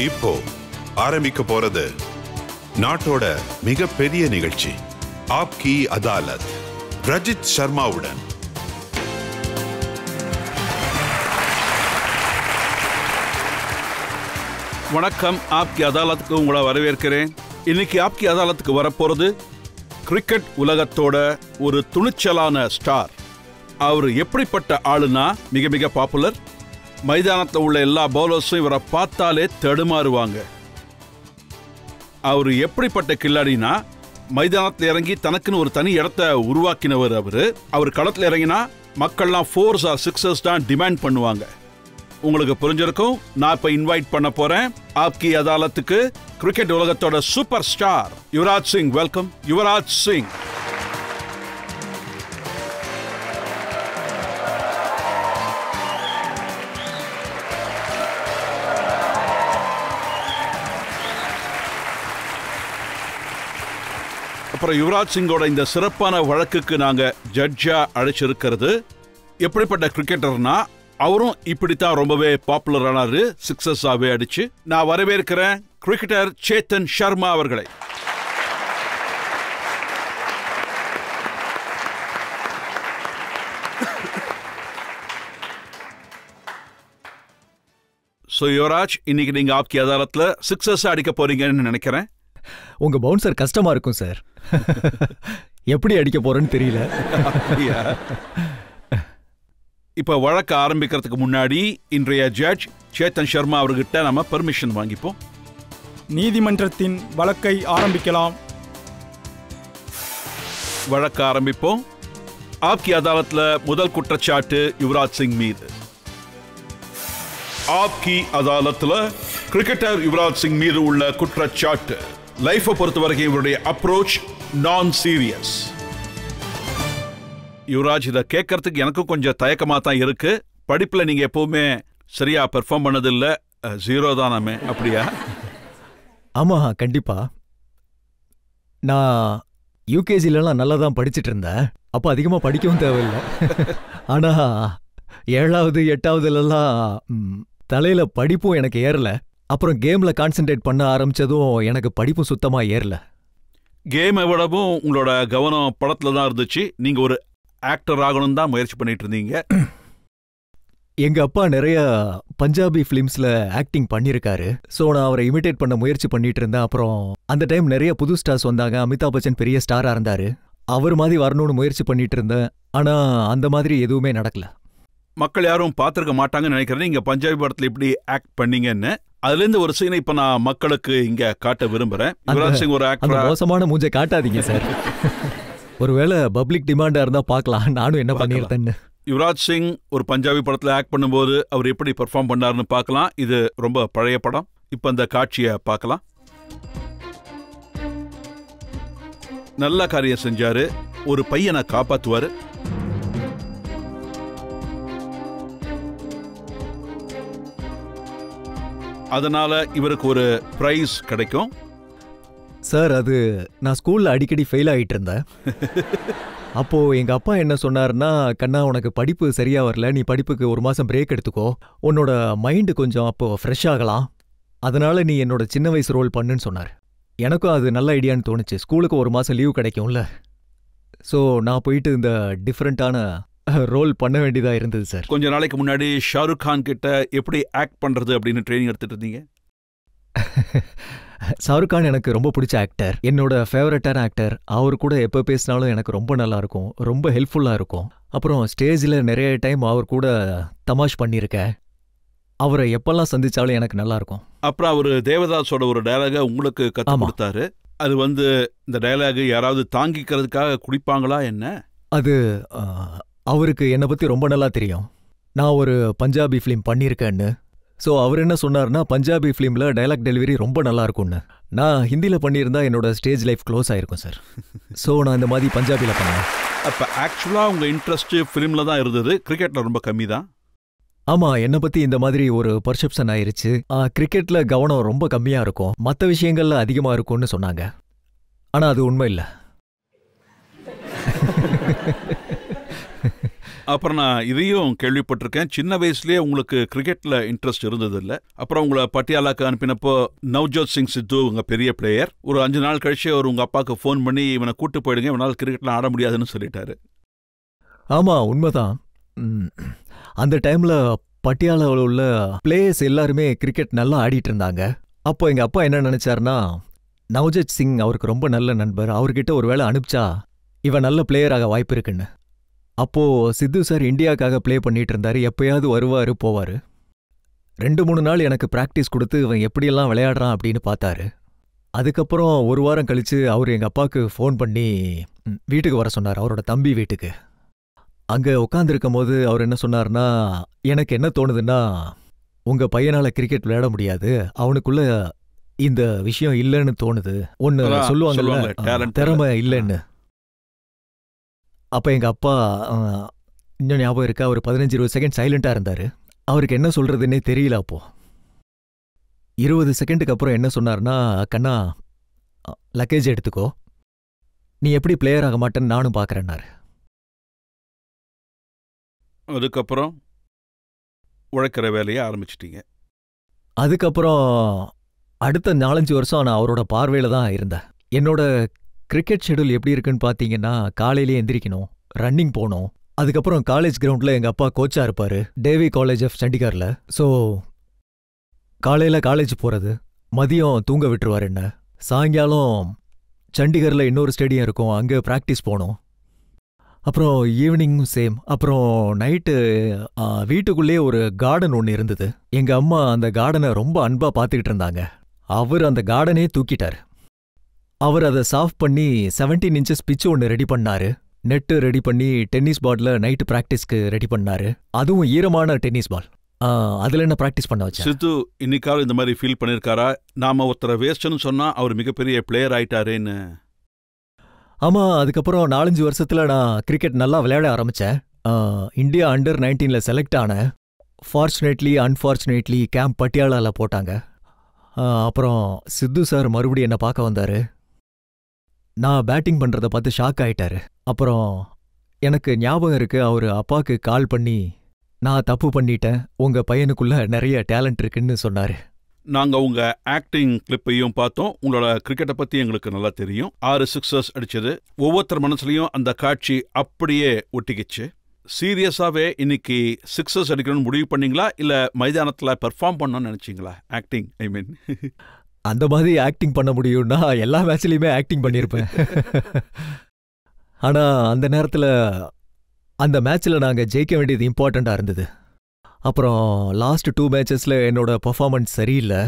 இப்போ ஆரம்பிக்க போறது நாட்டோட மிகப்பெரிய நிகழ்ச்சி ஆப்கி அதாலத் ரஜித் சர்மாவுடன். வணக்கம். ஆப்கி அதாலத்துக்கு உங்களை வரவேற்கிறேன். இன்னைக்கு ஆப்கி அதாலத்துக்கு வரப்போறது கிரிக்கெட் உலகத்தோட ஒரு துணிச்சலான ஸ்டார். அவர் எப்படிப்பட்ட ஆளுனா மிக மிக பாப்புலர். மைதானத்தில் உள்ள எல்லா பவுலர்ஸும் இவரை பார்த்தாலே தடுமாறுவாங்க. அவர் எப்படிப்பட்ட கில்லாடினா மைதானத்தில் இறங்கி தனக்குன்னு ஒரு தனி இடத்த உருவாக்கினவர். அவர் களத்தில் இறங்கினா மக்கள்லாம் 4s or 6s தான் டிமாண்ட் பண்ணுவாங்க. உங்களுக்கு புரிஞ்சிருக்கும். நான் இப்ப இன்வைட் பண்ண போறேன் ஆப்கி அதாலத்துக்கு கிரிக்கெட் உலகத்தோட super star Yuvraj Singh. Welcome Yuvraj Singh. அப்புறம் யுவராஜ் சிங்கோட இந்த சிறப்பான வழக்குக்கு நாங்க ஜட்ஜா அழைச்சிருக்கிறது எப்படிப்பட்ட கிரிக்கெட்டர்னா அவரும் இப்படித்தான் ரொம்பவே பாப்புலர் ஆனாரு, 6s அடிச்சு. நான் வரவேற்கிறேன் கிரிக்கெட்டர் சேத்தன் சர்மா அவர்களை. யுவராஜ், இன்னைக்கு நீங்க ஆப்கி அதாலத்துல 6s அடிக்க போறீங்கன்னு நினைக்கிறேன். உங்க பவுன்சர் கஷ்டமா இருக்கும் சார். எப்படி அடிக்க போறேன்னு தெரியல. இப்ப வழக்கு ஆரம்பிக்கிறதுக்கு முன்னாடி இன்றைய ஜட்ஜ் சேத்தன் சர்மா அவர்கிட்ட நம்ம பெர்மிஷன் வாங்கிப்போம். நீதிமன்றத்தின் வழக்கை ஆரம்பிக்கலாம். வழக்கு ஆரம்பிப்போம். ஆப்கி அதாலத்ல முதல் குற்றச்சாட்டு யுவராஜ் சிங் மீது. ஆப்கி அதாலத்ல கிரிக்கெட்டர் யுவராஜ் சிங் மீது உள்ள குற்றச்சாட்டு, லைஃபை பொறுத்தவரைக்கும் இவருடைய அப்ரோச் நான் சீரியஸ். யுவராஜ், இதை கேட்கறதுக்கு எனக்கும் கொஞ்சம் தயக்கமா தான் இருக்கு. படிப்புல நீங்க எப்பவுமே சரியா பெர்ஃபார்ம் பண்ணதில்ல, 0 தானாமே, அப்படியா? ஆமா, கண்டிப்பா. நான் யூகேஜிலாம் நல்லா தான் படிச்சுட்டு இருந்தேன். அப்போ அதிகமா படிக்கவும் தேவையில்லை. ஆனா 7வது 8வதுலாம் தலையில படிப்பும் எனக்கு ஏறல. அப்புறம் கேம்ல கான்சென்ட்ரேட் பண்ண ஆரம்பிச்சதும் எனக்கு படிப்பும் சுத்தமா ஏறல. கேமை விடவும் உங்களோட கவனம் படத்துல தான் இருந்துச்சு. நீங்க ஒரு ஆக்டர் ஆகணும் தான் முயற்சி பண்ணிட்டு இருந்தீங்க. எங்க அப்பா நிறைய பஞ்சாபி பிலிம்ஸ்ல ஆக்டிங் பண்ணிருக்காரு. சோ நான் அவரை இமிடேட் பண்ண முயற்சி பண்ணிட்டு இருந்தேன். அப்புறம் அந்த டைம் நிறைய புது ஸ்டார்ஸ் வந்தாங்க. அமிதாப் பச்சன் பெரிய ஸ்டாரா இருந்தாரு. அவர் மாதிரி வரணும்னு முயற்சி பண்ணிட்டு இருந்தேன். ஆனா அந்த மாதிரி எதுவுமே நடக்கல. மக்கள் யாரும் பார்த்திருக்க மாட்டாங்கன்னு நினைக்கிறேன் நீங்க பஞ்சாபி படத்துல இப்படி ஆக்ட் பண்ணீங்கன்னு. அதுல இருந்து ஒரு சீனை இப்ப நான் மக்களுக்கு இங்க காட்ட விரும்புறேன். யுவராஜ் சிங் ஒரு ஆக்டர். மோசமான மூஞ்சை காட்டாதீங்க சார். ஒருவேளை பப்ளிக் டிமாண்டா இருந்தா பார்க்கலாம் நானும் என்ன பண்ணிருந்தேன்னு. யுவராஜ் சிங் ஒரு பஞ்சாபி படத்துல ஆக்ட் பண்ணும்போது அவர் எப்படி பெர்ஃபார்ம் பண்ணாருன்னு பார்க்கலாம். இது ரொம்ப பழைய படம். இப்ப அந்த காட்சியை பார்க்கலாம். நல்ல காரியம் செஞ்சாரு. ஒரு பையனை காப்பாத்துவாரு. அதனால இவருக்கு ஒரு பிரைஸ் கிடைக்கும். சார், அது நான் ஸ்கூல்ல அடிக்கடி ஃபெயில் ஆகிட்டு இருந்தேன். அப்போ எங்க அப்பா என்ன சொன்னாருன்னா, கண்ணா உனக்கு படிப்பு சரியா வரல, நீ படிப்புக்கு 1 மாசம் பிரேக் எடுத்துக்கோ, உன்னோட மைண்டு கொஞ்சம் அப்போ ஃப்ரெஷ் ஆகலாம், அதனால நீ என்னோட சின்ன வயசு ரோல் பண்ணுன்னு சொன்னார். எனக்கும் அது நல்ல ஐடியான்னு தோணுச்சு. ஸ்கூலுக்கு 1 மாசம் லீவ் கிடைக்கும்ல. ஸோ நான் போயிட்டு இந்த டிஃப்ரெண்டான ரோல் பண்ண வேண்டியதா இருந்தது சார். கொஞ்ச நாளைக்கு முன்னாடி ஷாருக் கான் கிட்ட எப்படி ஆக்ட் பண்றது அப்படின்னு ட்ரைனிங் எடுத்துட்டு இருந்தீங்க. ஷாருக் கான் எனக்கு ரொம்ப பிடிச்ச ஆக்டர், என்னோட ஃபேவரட்டான ஆக்டர். அவர் கூட எப்போ பேசினாலும் எனக்கு ரொம்ப நல்லா இருக்கும், ரொம்ப ஹெல்ப்ஃபுல்லா இருக்கும். அப்புறம் ஸ்டேஜில் நிறைய டைம் அவர் கூட தமாஷ் பண்ணியிருக்கேன். அவரை எப்பெல்லாம் சந்திச்சாலும் எனக்கு நல்லா இருக்கும். அப்புறம் அவர் தேவதாஸோட ஒரு டயலாக உங்களுக்கு கத்து கொடுத்தாரு. அது இந்த டயலாக் யாராவது தாங்கிக்கிறதுக்காக குடிப்பாங்களா என்ன? அது அவருக்கு என்னை பத்தி ரொம்ப நல்லா தெரியும். நான் ஒரு பஞ்சாபி ஃபிலிம் பண்ணியிருக்கேன்னு. ஸோ அவர் என்ன சொன்னார்னா, பஞ்சாபி ஃபிலிமில் டைலாக் டெலிவரி ரொம்ப நல்லா இருக்கும்னு. நான் ஹிந்தியில் பண்ணியிருந்தா என்னோட ஸ்டேஜ் லைஃப் க்ளோஸ் ஆயிருக்கும் சார். ஸோ நான் இந்த மாதிரி பஞ்சாபியில் பண்ணேன். அப்போ ஆக்சுவலாக உங்கள் இன்ட்ரெஸ்ட் ஃபிலிமில் தான் இருந்தது, கிரிக்கெட்டில் ரொம்ப கம்மி தான். ஆமாம், என்னை பற்றி இந்த மாதிரி ஒரு பர்செப்ஷன் ஆயிருச்சு. கிரிக்கெட்டில் கவனம் ரொம்ப கம்மியாக இருக்கும், மற்ற விஷயங்கள்ல அதிகமாக இருக்கும்னு சொன்னாங்க. ஆனால் அது உண்மை இல்லை. அப்புறம் நான் இதையும் கேள்விப்பட்டிருக்கேன், சின்ன வயசுலேயே உங்களுக்கு கிரிக்கெட்டில் இன்ட்ரெஸ்ட் இருந்தது இல்லை. அப்புறம் உங்களை பட்டியாலாக்கு அனுப்பினப்போ நவ்ஜோத் சிங் சித்து உங்கள் பெரிய பிளேயர், ஒரு 5 நாள் கழிச்சு அவர் உங்கள் அப்பாவுக்கு ஃபோன் பண்ணி இவனை கூட்டு போயிடுங்க, இவனால் கிரிக்கெட்டில் ஆட முடியாதுன்னு சொல்லிட்டாரு. ஆமாம், உண்மைதான். அந்த டைமில் பட்டியாலாவில் உள்ள பிளேயர்ஸ் எல்லாருமே கிரிக்கெட் நல்லா ஆடிட்டு இருந்தாங்க. அப்போ எங்கள் அப்பா என்ன நினச்சாருன்னா, நவ்ஜோத் சிங் அவருக்கு ரொம்ப நல்ல நண்பர், அவர்கிட்ட ஒரு வேளை அனுப்பிச்சா இவன் நல்ல பிளேயராக வாய்ப்பு இருக்குன்னு. அப்போது சித்து சார் இந்தியாவுக்காக ப்ளே பண்ணிட்டு இருந்தார், எப்போயாவது வருவார் போவார். 2-3 நாள் எனக்கு ப்ராக்டிஸ் கொடுத்து இவன் எப்படியெல்லாம் விளையாடுறான் அப்படின்னு பார்த்தாரு. அதுக்கப்புறம் ஒரு வாரம் கழித்து அவர் எங்கள் அப்பாவுக்கு ஃபோன் பண்ணி வீட்டுக்கு வர சொன்னார், அவரோட தம்பி வீட்டுக்கு. அங்கே உட்காந்துருக்கும் போது அவர் என்ன சொன்னார்னா, எனக்கு என்ன தோணுதுன்னா, உங்கள் பையனால் கிரிக்கெட் விளையாட முடியாது, அவனுக்குள்ள இந்த விஷயம் இல்லைன்னு தோணுது, ஒன்று சொல்லுவாங்கல்ல திறமை இல்லைன்னு. அப்போ எங்கள் அப்பா இன்னும் ஞாபகம் இருக்கா, ஒரு 15-20 செகண்ட் சைலண்டாக இருந்தார். அவருக்கு என்ன சொல்கிறதுன்னே தெரியல. அப்போது 20 செகண்டுக்கு அப்புறம் என்ன சொன்னார்னா, கண்ணா லக்கேஜ் எடுத்துக்கோ, நீ எப்படி பிளேயர் ஆக மாட்டேன்னு நானும் பார்க்குறேன்னாரு. அதுக்கப்புறம் உழைக்கிற வேலையை ஆரம்பிச்சிட்டீங்க. அதுக்கப்புறம் அடுத்த 4-5 வருஷம் நான் அவரோட பார்வையில் தான் இருந்தேன். என்னோட கிரிக்கெட் ஷெடியூல் எப்படி இருக்குன்னு பார்த்தீங்கன்னா, காலையிலேயே எந்திரிக்கணும், ரன்னிங் போகணும். அதுக்கப்புறம் காலேஜ் கிரவுண்டில் எங்கள் அப்பா கோச்சாக இருப்பார், டேவி காலேஜ் ஆஃப் சண்டிகரில். ஸோ காலையில் காலேஜ் போகிறது, மதியம் தூங்க விட்டுருவார் என்ன. சாயங்காலம் சண்டிகரில் இன்னொரு ஸ்டேடியம் இருக்கும், அங்கே ப்ராக்டிஸ் போகணும். அப்புறம் ஈவினிங்கும் சேம். அப்புறம் நைட்டு வீட்டுக்குள்ளேயே ஒரு கார்டன் ஒன்று இருந்தது. எங்கள் அம்மா அந்த கார்டனை ரொம்ப அன்பாக பார்த்துக்கிட்டு இருந்தாங்க. அவர் அந்த கார்டனே தூக்கிட்டார். அவர் அதை சாஃப்ட் பண்ணி 17 இன்ச்சஸ் பிச்சு ஒன்று ரெடி பண்ணாரு, நெட்டு ரெடி பண்ணி டென்னிஸ் பாலில் நைட்டு ப்ராக்டிஸ்க்கு ரெடி பண்ணாரு. அதுவும் ஈரமான டென்னிஸ் பால், அதில் என்ன ப்ராக்டிஸ் பண்ண வச்சு. சித்து இன்னைக்காவது இந்த மாதிரி ஃபீல் பண்ணியிருக்காரா, நாம ஒருத்தரை வேஸ்ட்னு சொன்னால் அவர் மிகப்பெரிய பிளேயர் ஆயிட்டாருன்னு? ஆமாம், அதுக்கப்புறம் 4-5 வருஷத்தில் நான் கிரிக்கெட் நல்லா விளையாட ஆரம்பித்தேன். இந்தியா அண்டர் 19 செலக்ட் ஆனேன். ஃபார்ச்சுனேட்லி அன்ஃபார்ச்சுனேட்லி கேம்ப் பட்டியாலாவில் போட்டாங்க. அப்புறம் சித்து சார் மறுபடியும் என்னை பார்க்க வந்தார். நான் பேட்டிங் பண்ணுறதை பார்த்து ஷாக் ஆயிட்டாரு. அப்புறம் எனக்கு ஞாபகம் இருக்கு, அவர் அப்பாவுக்கு கால் பண்ணி, நான் தப்பு பண்ணிட்டேன், உங்கள் பையனுக்குள்ள நிறைய டேலண்ட் இருக்குன்னு சொன்னார். நாங்கள் உங்கள் ஆக்டிங் கிளிப்பையும் பார்த்தோம், உங்களோட கிரிக்கெட்டை பற்றி எங்களுக்கு நல்லா தெரியும். 6 சிக்ஸர்ஸ் அடிச்சது ஒவ்வொருத்தர் மனசுலையும் அந்த காட்சி அப்படியே ஒட்டிக்கிச்சு. சீரியஸாகவே இன்னைக்கு சிக்ஸர்ஸ் அடிக்கணும்னு முடிவு பண்ணீங்களா, இல்லை மைதானத்தில் பெர்ஃபார்ம் பண்ணணும்னு நினச்சிங்களா? ஆக்டிங் ஐ மீன். அந்த மாதிரி ஆக்டிங் பண்ண முடியும்னா எல்லா மேட்ச்லையுமே ஆக்டிங் பண்ணியிருப்பேன். ஆனால் அந்த நேரத்தில் அந்த மேட்ச்சில் நாங்கள் ஜெயிக்க வேண்டியது இம்பார்ட்டண்ட்டாக இருந்தது. அப்புறம் லாஸ்ட் 2 மேட்சஸில் என்னோட பர்ஃபார்மன்ஸ் சரியில்லை,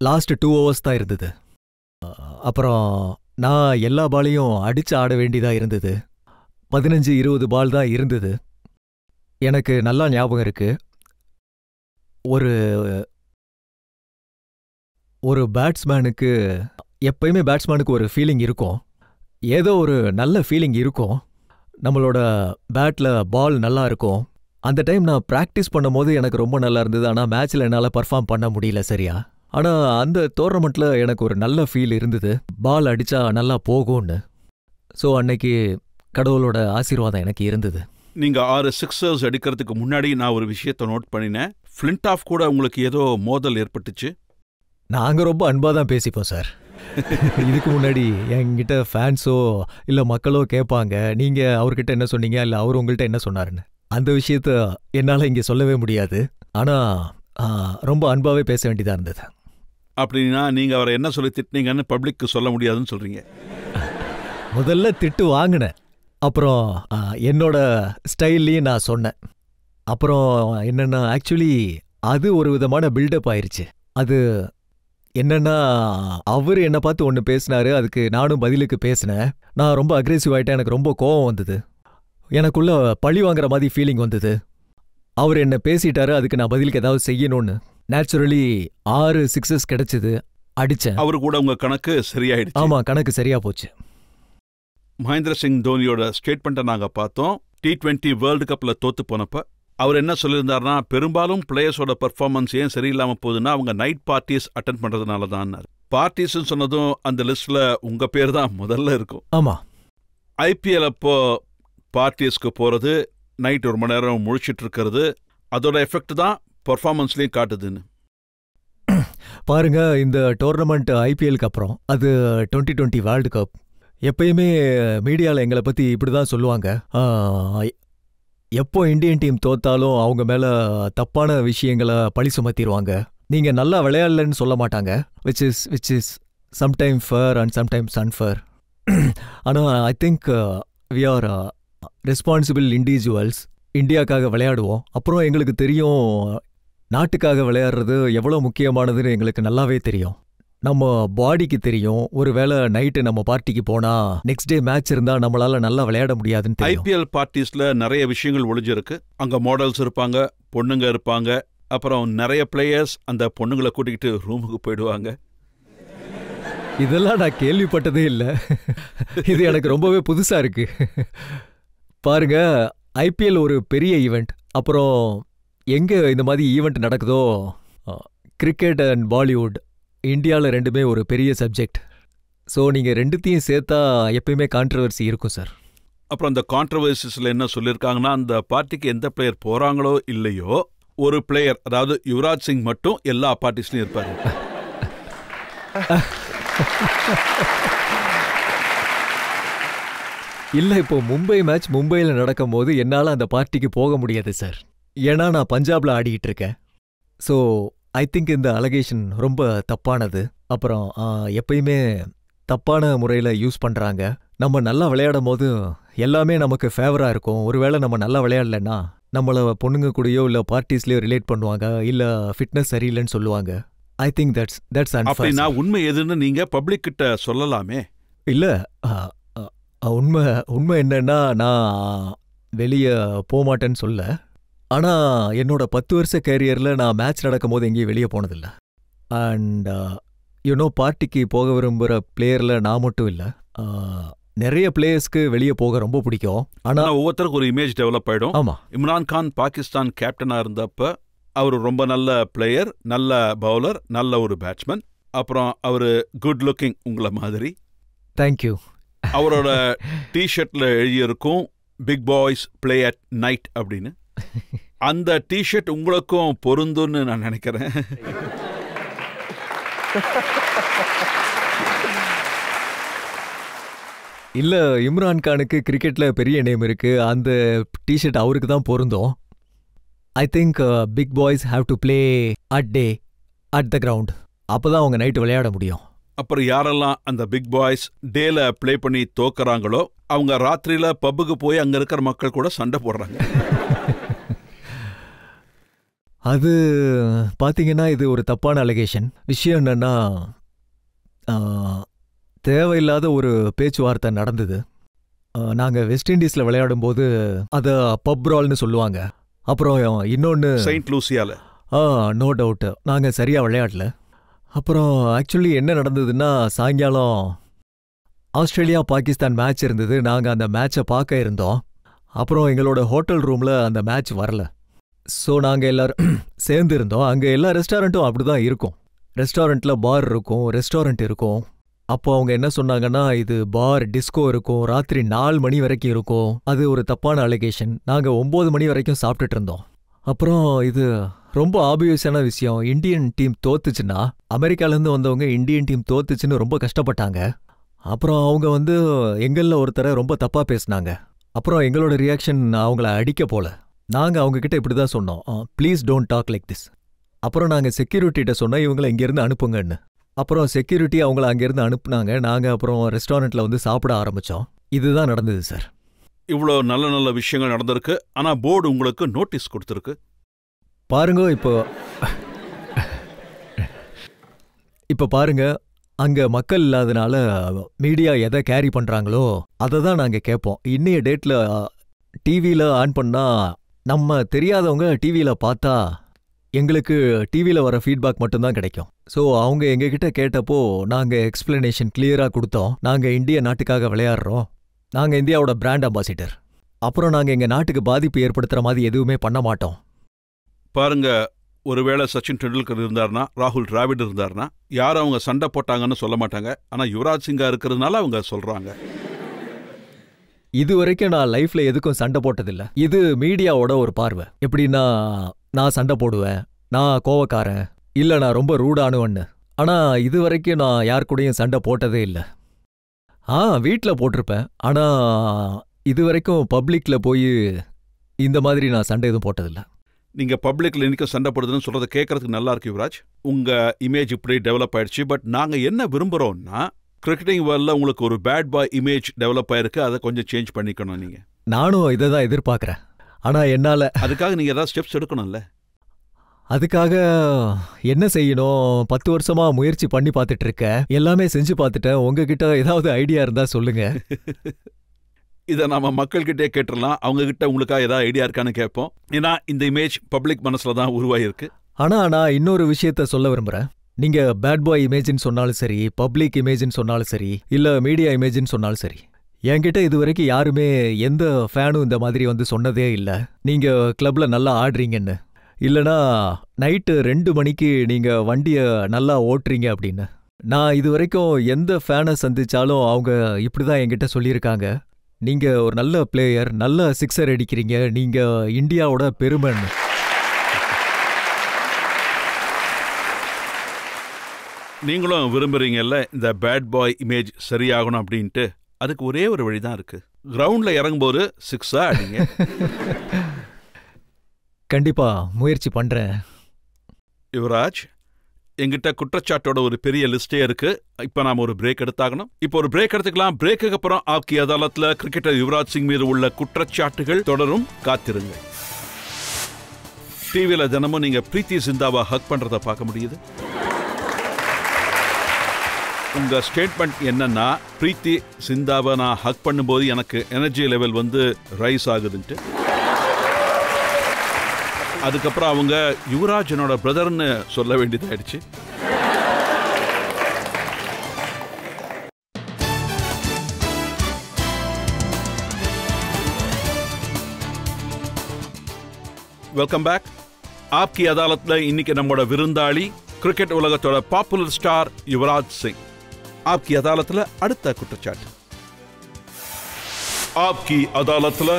லாஸ்ட் 2 ஓவர்ஸ் தான் இருந்தது. அப்புறம் நான் எல்லா பாலையும் அடித்து ஆட வேண்டியதாக இருந்தது. 15-20 பால் தான் இருந்தது. எனக்கு நல்லா ஞாபகம் இருக்கு, ஒரு பேட்ஸ்மேனுக்கு எப்பயுமே பேட்ஸ்மேனுக்கு ஒரு ஃபீலிங் இருக்கும், ஏதோ ஒரு நல்ல ஃபீலிங் இருக்கும், நம்மளோட பேட்டில் பால் நல்லா இருக்கும். அந்த டைம் நான் ப்ராக்டிஸ் பண்ணும் போது எனக்கு ரொம்ப நல்லா இருந்தது, ஆனால் மேட்ச்சில் என்னால் பர்ஃபார்ம் பண்ண முடியல சரியா. ஆனால் அந்த டோர்னமெண்ட்டில் எனக்கு ஒரு நல்ல ஃபீல் இருந்தது, பால் அடித்தா நல்லா போகும்னு. ஸோ அன்னைக்கு கடவுளோட ஆசீர்வாதம் எனக்கு இருந்தது. நீங்கள் 6 சிக்ஸர்ஸ் அடிக்கிறதுக்கு முன்னாடி நான் ஒரு விஷயத்தை நோட் பண்ணினேன், ஃப்ளின்ட் ஆஃப் கூட உங்களுக்கு ஏதோ மோதல் ஏற்பட்டுச்சு. நாங்கள் ரொம்ப அன்பாக தான் பேசிப்போம் சார். இதுக்கு முன்னாடி என்கிட்ட ஃபேன்ஸோ இல்லை மக்களோ கேட்பாங்க, நீங்கள் அவர்கிட்ட என்ன சொன்னீங்க, இல்லை அவர் உங்கள்கிட்ட என்ன சொன்னாருன்னு. அந்த விஷயத்த என்னால் இங்கே சொல்லவே முடியாது, ஆனால் ரொம்ப அன்பாகவே பேச வேண்டியதாக இருந்தது. அப்படின்னா நீங்கள் அவரை என்ன சொல்லி திட்டினீங்கன்னு பப்ளிக்கு சொல்ல முடியாதுன்னு சொல்கிறீங்க? முதல்ல திட்டு வாங்கினேன், அப்புறம் என்னோட ஸ்டைல்லையும் நான் சொன்னேன். அப்புறம் என்னென்னா, ஆக்சுவலி அது ஒரு விதமான பில்டப் ஆயிடுச்சு. அது என்னன்னா, அவர் என்னை பார்த்து ஒன்று பேசினாரு, அதுக்கு நானும் பதிலுக்கு பேசினேன். நான் ரொம்ப அக்ரெசிவ் ஆகிட்டேன், எனக்கு ரொம்ப கோவம் வந்தது, எனக்குள்ள பழி வாங்குற மாதிரி ஃபீலிங் வந்தது. அவர் என்ன பேசிட்டாரு, அதுக்கு நான் பதிலுக்கு ஏதாவது செய்யணும்னு. நேச்சுரலி 6 சிக்ஸஸ் கிடைச்சது, அடித்தேன். அவரு கூட உங்கள் கணக்கு சரியாயிடுச்சு? ஆமாம், கணக்கு சரியா போச்சு. மகேந்திர சிங் தோனியோட ஸ்டேட்மெண்ட்டை நாங்கள் பார்த்தோம். T20 வேர்ல்டு கப்பில் தோத்து போனப்போ அவர் என்ன சொல்லியிருந்தாருன்னா, பெரும்பாலும் பிளேயர்ஸோட பர்ஃபார்மன்ஸ் ஏன் சரியில்லாமல் போகுதுன்னா அவங்க நைட் பார்ட்டிஸ் அட்டென்ட் பண்ணுறதுனால தான். பார்ட்டிஸ்ன்னு சொன்னதும் அந்த லிஸ்ட்டில் உங்கள் பேர் தான் முதல்ல இருக்கும். ஆமாம். ஐபிஎல் அப்போ பார்ட்டிஸ்க்கு போகிறது, நைட் 1 மணி நேரம் முழிச்சிட்டு இருக்கிறது, அதோட எஃபெக்ட் தான் பர்ஃபார்மன்ஸ்லேயும் காட்டுதுன்னு. பாருங்க, இந்த டோர்னமெண்ட் ஐபிஎலுக்கு அப்புறம் அது 2020 வேர்ல்டு கப். எப்பயுமே மீடியாவில் எங்களை பற்றி இப்படி தான் சொல்லுவாங்க. எப்போ இந்தியன் டீம் தோத்தாலும் அவங்க மேலே தப்பான விஷயங்களை பழி சுமத்திடுவாங்க. நீங்கள் நல்லா விளையாடலன்னு சொல்ல மாட்டாங்க, which is sometime fair and sometimes unfair. ஆனால் I think we are responsible individuals. இந்தியாவுக்காக விளையாடுவோம். அப்புறம் எங்களுக்கு தெரியும் நாட்டுக்காக விளையாடுறது எவ்வளோ முக்கியமானதுன்னு எங்களுக்கு நல்லாவே தெரியும். நம்ம பாடிக்கு தெரியும், ஒரு வேளை நைட்டு நம்ம பார்ட்டிக்கு போனால் நெக்ஸ்ட் டே மேட்ச் இருந்தால் நம்மளால் நல்லா விளையாட முடியாதுன்னு தெரியும். ஐபிஎல் பார்ட்டிஸில் நிறைய விஷயங்கள் ஒளிஞ்சிருக்கு. அங்கே மாடல்ஸ் இருப்பாங்க, பொண்ணுங்க இருப்பாங்க, அப்புறம் நிறைய பிளேயர்ஸ் அந்த பொண்ணுங்களை கூட்டிக்கிட்டு ரூமுக்கு போயிடுவாங்க. இதெல்லாம் நான் கேள்விப்பட்டதே இல்லை. இது எனக்கு ரொம்பவே புதுசாக இருக்கு. பாருங்க, ஐபிஎல் ஒரு பெரிய ஈவெண்ட். அப்புறம் எங்கே இந்த மாதிரி ஈவெண்ட் நடக்குதோ, கிரிக்கெட் அண்ட் பாலிவுட் இந்தியாவில் ரெண்டுமே ஒரு பெரிய சப்ஜெக்ட். ஸோ நீங்கள் ரெண்டுத்தையும் சேர்த்தா எப்பயுமே கான்ட்ரவர்சி இருக்கும் சார். அப்புறம் அந்த கான்ட்ரவர்சிஸில் என்ன சொல்லியிருக்காங்கன்னா, அந்த பார்ட்டிக்கு எந்த பிளேயர் போகிறாங்களோ இல்லையோ, ஒரு பிளேயர், அதாவது யுவராஜ் சிங் மட்டும் எல்லா பார்ட்டிஸ்லையும் இருப்பார். இல்லை, இப்போ மும்பை மேட்ச் மும்பையில் நடக்கும் போது என்னால் அந்த பார்ட்டிக்கு போக முடியாது சார். ஏன்னா நான் பஞ்சாபில் ஆடிக்கிட்டு இருக்கேன். ஸோ ஐ திங்க் இந்த அலகேஷன் ரொம்ப தப்பானது. அப்புறம் எப்பயுமே தப்பான முறையில் யூஸ் பண்ணுறாங்க. நம்ம நல்லா விளையாடும் போது எல்லாமே நமக்கு ஃபேவராக இருக்கும். ஒருவேளை நம்ம நல்லா விளையாடலைன்னா நம்மளை பொண்ணுங்க கூடயோ இல்லை பார்ட்டிஸ்லேயோ ரிலேட் பண்ணுவாங்க, இல்லை ஃபிட்னஸ் சரியில்லைன்னு சொல்லுவாங்க. ஐ திங்க் தட்ஸ் அப்படின்னா உண்மை எதுன்னு நீங்கள் பப்ளிக் கிட்ட சொல்லலாமே. இல்லை, உண்மை என்னன்னா, நான் வெளியே போகமாட்டேன்னு சொல்ல. ஆனால் என்னோட 10 வருஷ கேரியரில் நான் மேட்ச் நடக்கும் போது எங்கேயும் வெளியே போனதில்லை. அண்ட் பார்ட்டிக்கு போக விரும்புகிற பிளேயரில் நான் மட்டும் இல்லை, நிறைய பிளேயர்ஸ்க்கு வெளியே போக ரொம்ப பிடிக்கும். ஆனால் ஒவ்வொருத்தருக்கு ஒரு இமேஜ் டெவலப் ஆகிடும். ஆமாம், இம்ரான் கான் பாகிஸ்தான் கேப்டனாக இருந்தப்ப அவர் ரொம்ப நல்ல பிளேயர், நல்ல பவுலர், நல்ல ஒரு பேட்ஸ்மேன். அப்புறம் அவர் குட் லுக்கிங், உங்களை மாதிரி. தேங்க்யூ. அவரோட டிஷர்ட்ல எழுதியிருக்கும் big boys play at night அப்படின்னு. அந்த டிஷர்ட் உங்களுக்கும் பொருந்தும்னு நான் நினைக்கிறேன். இல்லை, இம்ரான் கானுக்கு கிரிக்கெட்டில் பெரிய நேம் இருக்கு. அந்த டிஷர்ட் அவருக்கு தான் பொருந்தும். I think big boys have to play at day at the ground. அப்போ தான் அவங்க நைட்டு விளையாட முடியும். அப்புறம் யாரெல்லாம் அந்த பிக் பாய்ஸ் டேல பிளே பண்ணி தோக்குறாங்களோ அவங்க ராத்திரியில பப்புக்கு போய் அங்க இருக்கிற மக்கள் கூட சண்டை போடுறாங்க. அது பார்த்தீங்கன்னா இது ஒரு தப்பான அலிகேஷன். விஷயம் என்னன்னா, தேவையில்லாத ஒரு பேச்சுவார்த்தை நடந்தது. நாங்கள் வெஸ்ட் இண்டீஸில் விளையாடும்போது அதை பப் ரால்னு சொல்லுவாங்க. அப்புறம் இன்னொன்று செயின்ட் லூசியால. நோ டவுட் நாங்கள் சரியாக விளையாடல. அப்புறம் ஆக்சுவலி என்ன நடந்ததுன்னா, சாயங்காலம் ஆஸ்திரேலியா பாகிஸ்தான் மேட்ச் இருந்தது. நாங்கள் அந்த மேட்சை பார்க்க இருந்தோம். அப்புறம் எங்களோட ஹோட்டல் ரூமில் அந்த மேட்ச் வரல. ஸோ நாங்கள் எல்லோரும் சேர்ந்து இருந்தோம். அங்கே எல்லா ரெஸ்டாரண்ட்டும் அப்படி தான் இருக்கும். ரெஸ்டாரண்ட்டில் பார் இருக்கும், ரெஸ்டாரண்ட் இருக்கும். அப்போ அவங்க என்ன சொன்னாங்கன்னா, இது பார் டிஸ்கோ இருக்கும், ராத்திரி 4 மணி வரைக்கும் இருக்கும். அது ஒரு தப்பான அலிகேஷன். நாங்கள் 9 மணி வரைக்கும் சாப்பிட்டுட்டு இருந்தோம். அப்புறம் இது ரொம்ப ஆபியஸான விஷயம். இந்தியன் டீம் தோத்துச்சுன்னா, அமெரிக்காலேருந்து வந்தவங்க இந்தியன் டீம் தோத்துச்சுன்னு ரொம்ப கஷ்டப்பட்டாங்க. அப்புறம் அவங்க எங்களில் ஒருத்தரை ரொம்ப தப்பாக பேசினாங்க. அப்புறம் எங்களோட ரியாக்ஷன் அவங்கள அடிக்க போல. நாங்கள் அவங்கக்கிட்ட இப்படி தான் சொன்னோம், please don't talk like this. அப்புறம் நாங்கள் செக்யூரிட்டிகிட்ட சொன்னோம், இவங்களை இங்கேருந்து அனுப்புங்கன்னு. அப்புறம் செக்யூரிட்டி அவங்கள அங்கேருந்து அனுப்புனாங்க. நாங்கள் அப்புறம் ரெஸ்டாரண்ட்டில் சாப்பிட ஆரம்பித்தோம். இதுதான் நடந்தது சார். இவ்வளோ நல்ல நல்ல விஷயங்கள் நடந்திருக்கு. ஆனால் போர்டு உங்களுக்கு நோட்டீஸ் கொடுத்துருக்கு. பாருங்க, இப்போ பாருங்க, அங்கே மக்கள் இல்லாதனால மீடியா எதை கேரி பண்ணுறாங்களோ அதை தான் நாங்கள் கேட்போம். இன்னைய டேட்டில் டிவியில் ஆன் பண்ணால் நம்ம தெரியாதவங்க டிவியில் பார்த்தா எங்களுக்கு டிவியில் வர ஃபீட்பேக் மட்டும்தான் கிடைக்கும். ஸோ அவங்க எங்ககிட்ட கேட்டப்போ நாங்கள் எக்ஸ்பிளனேஷன் கிளியராக கொடுத்தோம். நாங்கள் இந்திய நாட்டுக்காக விளையாடுறோம், நாங்கள் இந்தியாவோட பிராண்ட் அம்பாசிடர். அப்புறம் நாங்கள் எங்கள் நாட்டுக்கு பாதிப்பு ஏற்படுத்துகிற மாதிரி எதுவுமே பண்ண மாட்டோம். பாருங்க, ஒருவேளை சச்சின் டெண்டுல்கர் இருந்தார்னா, ராகுல் டிராவிட் இருந்தார்னா, யாரும் அவங்க சண்டை போட்டாங்கன்னு சொல்ல மாட்டாங்க. ஆனால் யுவராஜ் சிங்கா இருக்கிறதுனால அவங்க சொல்கிறாங்க. இது வரைக்கும் நான் லைஃப்ல எதுக்கும் சண்டை போட்டதில்ல. இது மீடியாவோட ஒரு பார்வை. எப்படின்னா, நான் சண்டை போடுவேன், நான் கோவக்காரன், இல்ல நான் ரொம்ப ரூடானுவன்னு. ஆனா இது வரைக்கும் நான் யார் கூடயும் சண்டை போட்டதே இல்ல. வீட்ல போட்டிருப்பேன். ஆனா இது வரைக்கும் பப்ளிக்ல போய் இந்த மாதிரி நான் சண்டை எதுவும் போட்டதில்ல. நீங்க பப்ளிக்ல இன்னைக்கும் சண்டை போடுதுன்னு சொல்றதை கேட்கறதுக்கு நல்லா இருக்கு யுவராஜ். உங்க இமேஜ் இப்படி டெவலப் ஆயிடுச்சு. பட் நாங்க என்ன விரும்புறோம்னா, கிரிக்கெட்டிங் வேர்ல்ட்ல உங்களுக்கு ஒரு பேட் பாய் இமேஜ் டெவலப் ஆயிருக்கு. அதை கொஞ்சம் சேஞ்ச் பண்ணிக்கணும் நீங்க. நானும் இதை தான் எதிர்பார்க்கறேன். ஆனா என்னால அதுக்காக நீங்க ஏதாவது ஸ்டெப்ஸ் எடுக்கணும்ல. அதுக்காக என்ன செய்யணும்? 10 வருஷமா முயற்சி பண்ணி பார்த்துட்டு இருக்கேன். எல்லாமே செஞ்சு பார்த்துட்டேன். உங்ககிட்ட ஏதாவது ஐடியா இருந்தா சொல்லுங்க. இதை நாம மக்கள்கிட்டே கேட்டுடலாம். அவங்க கிட்ட உங்களுக்காக ஏதாவது ஐடியா இருக்கான்னு கேட்போம். ஏன்னா இந்த இமேஜ் பப்ளிக் மனசுல தான் உருவாயிருக்கு. ஆனா நான் இன்னொரு விஷயத்த சொல்ல விரும்புறேன். நீங்க பேட் பாய் இமேஜ்னு சொன்னாலும் சரி, பப்ளிக் இமேஜ்னு சொன்னாலும் சரி, இல்ல மீடியா இமேஜ்னு சொன்னாலும் சரி, என்கிட்ட இது வரைக்கும் யாருமே எந்த ஃபேனும் இந்த மாதிரி வந்து சொன்னதே இல்ல. நீங்க கிளப்ல நல்லா ஆடுறீங்கன்னு, இல்லனா நைட்டு 2 மணிக்கு நீங்க வண்டிய நல்லா ஓட்டுறீங்க அப்படின்னு. நான் இது வரைக்கும் எந்த ஃபேனை சந்திச்சாலும் அவங்க இப்படிதான் என்கிட்ட சொல்லியிருக்காங்க. நீங்க ஒரு நல்ல பிளேயர், நல்ல சிக்ஸர் அடிக்கிறீங்க, நீங்க இந்தியாவோட பெருமைன்னு. நீங்களும் விரும்புறீங்கல்ல இந்த பேட் பாய் இமேஜ் சரியாகணும் அப்படின்ட்டு. அதுக்கு ஒரே ஒரு வழிதான் இருக்கு. கிரவுண்ட்ல இறங்கும்போது சிக்ஸா அடிங்க. கண்டிப்பா முயற்சி பண்றேன். யுவராஜ், எங்கிட்ட குற்றச்சாட்டோட ஒரு பெரிய லிஸ்டே இருக்கு. இப்ப நாம ஒரு பிரேக் எடுத்தாகணும். இப்போ ஒரு பிரேக் எடுத்துக்கலாம். பிரேக்குக்கு அப்புறம் ஆப்கி அதாலத்ல கிரிக்கெட்டர் யுவராஜ் சிங் மீது உள்ள குற்றச்சாட்டுகள் தொடரும். காத்திருங்க. டிவியில தினமும் நீங்க பிரீத்தி சிந்தாவை ஹக் பண்றத பார்க்க முடியுது. உங்க ஸ்டேட்மெண்ட் என்னன்னா, பிரீத்தி சிந்தாவை நான் ஹக் பண்ணும்போது எனக்கு எனர்ஜி லெவல் வந்து ரைஸ் ஆகுதுன்ட்டு. அதுக்கப்புறம் அவங்க யுவராஜ் என்னோட பிரதர்னு சொல்ல வேண்டியதாயிடுச்சு. Welcome back. ஆப்கி அதாலத்ல இன்னைக்கு நம்மளோட விருந்தாளி கிரிக்கெட் உலகத்தோட பாப்புலர் ஸ்டார் யுவராஜ் சிங். ஆப்கி அதாலத்ல அடுத்த குற்றச்சாட்டு. ஆப்கி அதாலத்ல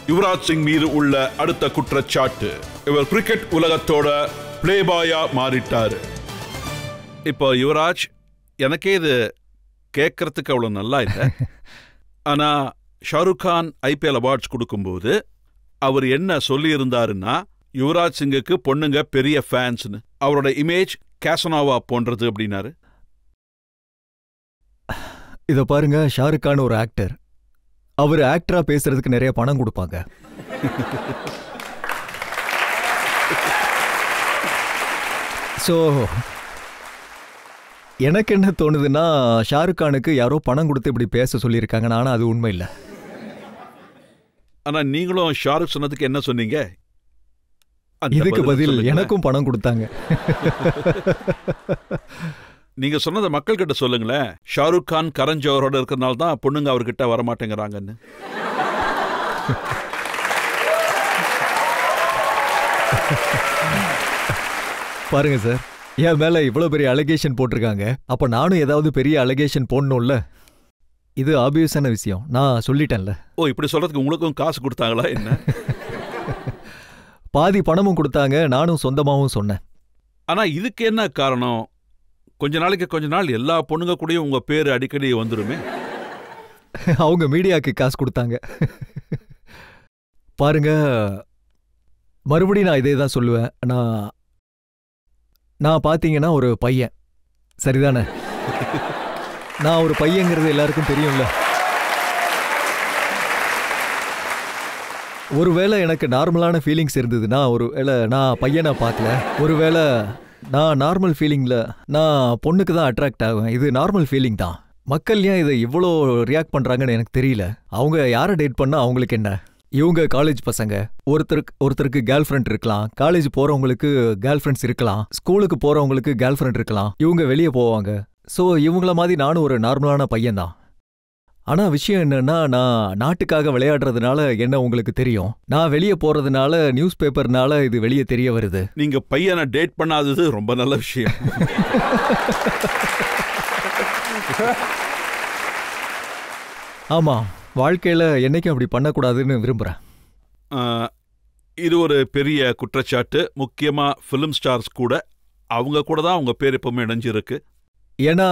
யுவராஜ் சிங் மீது உள்ள அடுத்த குற்றச்சாட்டு, இவர் கிரிக்கெட் உலகத்தோட பிளேபாயா மாறிட்டாரு. இப்போ யுவராஜ், எனக்கே இது கேட்கறதுக்கு அவ்வளவு நல்லா இல்லை. ஆனா ஷாருக் கான் IPL அவார்ட்ஸ் கொடுக்கும்போது அவர் என்ன சொல்லி இருந்தாருன்னா, யுவராஜ் சிங்குக்கு பொண்ணுங்க பெரிய ஃபேன்ஸ்னு, அவரோட இமேஜ் கேசனோவா போன்றது அப்படின்னாரு. இத பாருங்க, ஷாருக் கான் ஒரு ஆக்டர். அவர் ஆக்டரா பேசுறதுக்கு நிறைய பணம் கொடுப்பாங்க. சோ எனக்கு என்ன தோணுதுன்னா, ஷாருக் கானுக்கு யாரோ பணம் கொடுத்து இப்படி பேச சொல்லியிருக்காங்க. ஆனா அது உண்மை இல்லை. ஆனா நீங்களும் ஷாருக் சொன்னதுக்கு என்ன சொன்னீங்க? இதுக்கு பதில் எனக்கும் பணம் கொடுத்தாங்க. நீங்க சொன்னதை மக்கள் கிட்ட சொல்லுங்களேன். ஷாருக் கான் கரண் ஜோஹரோட இருக்கிறதுனால தான் பொண்ணுங்க அவர்கிட்ட வரமாட்டேங்கிறாங்கன்னு. பாருங்க சார், என் மேல இவ்வளவு பெரிய அலிகேஷன் போட்டிருக்காங்க. அப்ப நானும் ஏதாவது பெரிய அலிகேஷன் போடணும்ல. இது ஆபியஸான விஷயம், நான் சொல்லிட்டேன்ல. ஓ, இப்படி சொல்றதுக்கு உங்களுக்கும் காசு கொடுத்தாங்களா என்ன? பாதி பணமும் கொடுத்தாங்க, நானும் சொந்தமாவும் சொன்னேன். ஆனா இதுக்கு என்ன காரணம்? கொஞ்ச நாள் எல்லா பொண்ணுங்க கூடயும் உங்க பேரு அடிக்கடி வந்துருமே. அவங்க மீடியாவுக்கு காசு கொடுத்தாங்க. பாருங்க, மறுபடியும் நான் இதே தான் சொல்லுவேன். நான் பாத்தீங்கன்னா ஒரு பையன், சரிதானே? நான் ஒரு பையங்கிறது எல்லாருக்கும் தெரியும்ல. ஒருவேளை எனக்கு நார்மலான ஃபீலிங்ஸ் இருந்ததுன்னா, ஒருவேளை நான் பையனை பார்க்கல, ஒருவேளை நான் நார்மல் ஃபீலிங்ல நான் பொண்ணுக்கு தான் அட்ராக்ட் ஆகும். இது நார்மல் ஃபீலிங் தான். மக்கள் ஏன் இதை இவ்வளோ ரியாக்ட் பண்றாங்கன்னு எனக்கு தெரியல. அவங்க யாரை டேட் பண்ணா அவங்களுக்கு என்ன? இவங்க காலேஜ் பசங்க, ஒருத்தருக்கு கேர்ள் ஃப்ரெண்ட் இருக்கலாம், காலேஜ் போறவங்களுக்கு கேர்ள் ஃப்ரெண்ட்ஸ் இருக்கலாம், ஸ்கூலுக்கு போறவங்களுக்கு கேர்ள் ஃப்ரெண்ட் இருக்கலாம், இவங்க வெளியே போவாங்க. ஸோ இவங்கள மாதிரி நானும் ஒரு நார்மலான பையன் தான். ஆனா விஷயம் என்னன்னா, நான் நாட்டுக்காக விளையாடுறதுனால என்ன உங்களுக்கு தெரியும், நான் வெளியே போறதுனால நியூஸ் பேப்பர்னால இது வெளியே தெரிய வருது. நீங்க பையனை டேட் பண்ணாதது ரொம்ப நல்ல விஷயம். ஆமா, வாழ்க்கையில் என்னைக்கும் அப்படி பண்ணக்கூடாதுன்னு விரும்புகிறேன். இது ஒரு பெரிய குற்றச்சாட்டு. முக்கியமாக ஃபிலிம் ஸ்டார்ஸ் கூட, அவங்க கூட தான் அவங்க பேர் எப்பவுமே இணைஞ்சிருக்கு. ஏன்னா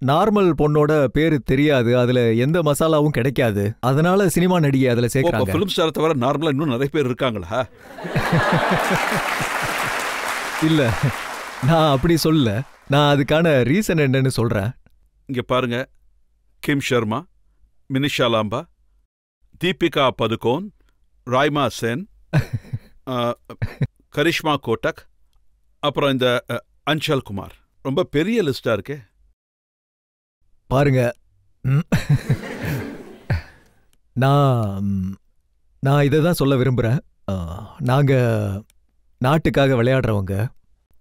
நார்மல் பொண்ணோட பேர் தெரியாது, அதில் எந்த மசாலாவும் கிடைக்காது, அதனால சினிமா நடிகை அதில் சேர்க்குறாங்க. ஃபிலிம் ஸ்டாரை தவிர நார்மலாக இன்னும் நிறைய பேர் இருக்காங்களா? இல்லை, நான் அப்படி சொல்லல. நான் அதுக்கான ரீசன் என்னன்னு சொல்கிறேன். இங்கே பாருங்க, கிம் ஷர்மா, மினிஷா லாம்பா, தீபிகா பதுகோன், ராய்மா சென், கரிஷ்மா கோட்டக், அப்புறம் இந்த அஞ்சல் குமார். ரொம்ப பெரிய லிஸ்டா இருக்கே. பாருங்க, நான் இதை தான் சொல்ல விரும்புகிறேன். நாங்கள் நாட்டுக்காக விளையாடுறவங்க,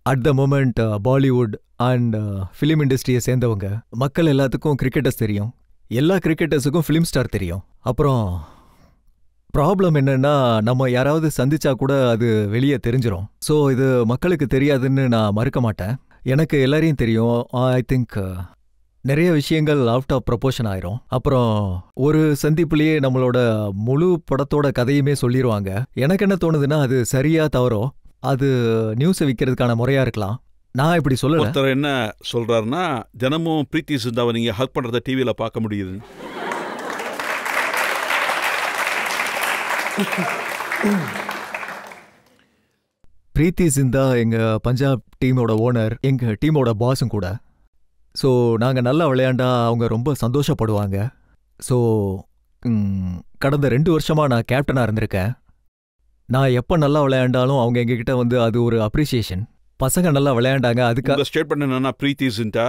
at the moment Bollywood and film இண்டஸ்ட்ரியை சேர்ந்தவங்க. மக்கள் எல்லாத்துக்கும் கிரிக்கெட்டர்ஸ் தெரியும், எல்லா கிரிக்கெட்டர்ஸுக்கும் ஃபிலிம் ஸ்டார் தெரியும். அப்புறம் ப்ராப்ளம் என்னன்னா, நம்ம யாராவது சந்திச்சா கூட அது வெளியே தெரிஞ்சிடும். ஸோ இது மக்களுக்கு தெரியாதுன்னு நான் மறுக்க மாட்டேன். எனக்கு எல்லாரையும் தெரியும். ஐ திங்க் நிறைய விஷயங்கள் அவுட் ஆஃப் ப்ரொபோர்ஷன் ஆயிரும். அப்புறம் ஒரு சந்திப்புலேயே நம்மளோட முழு படத்தோட கதையுமே சொல்லிடுவாங்க. எனக்கு என்ன தோணுதுன்னா, அது சரியா தவறோ, அது நியூஸை விற்கிறதுக்கான முறையா இருக்கலாம். நான் இப்படி சொல்லல. ஒருத்தர் என்ன சொல்றாருன்னா, தினமும் பிரீத்தி சிந்தாவை நீங்க ஹக் பண்றத டிவியில பார்க்க முடியுது. பிரீத்தி சிந்தா எங்க பஞ்சாப் டீமோட ஓனர், எங்க டீமோட பாஸும் கூட. ஸோ நாங்கள் நல்லா விளையாண்டா அவங்க ரொம்ப சந்தோஷப்படுவாங்க. ஸோ கடந்த 2 வருஷமா நான் கேப்டனாக இருந்திருக்கேன். நான் எப்போ நல்லா விளையாண்டாலும் அவங்க எங்ககிட்ட வந்து அது ஒரு அப்ரிசியேஷன். பசங்க நல்லா விளையாண்டாங்க, அதுக்காக ஸ்டேட்மெண்ட் என்னன்னா, பிரீத்தி சிந்தா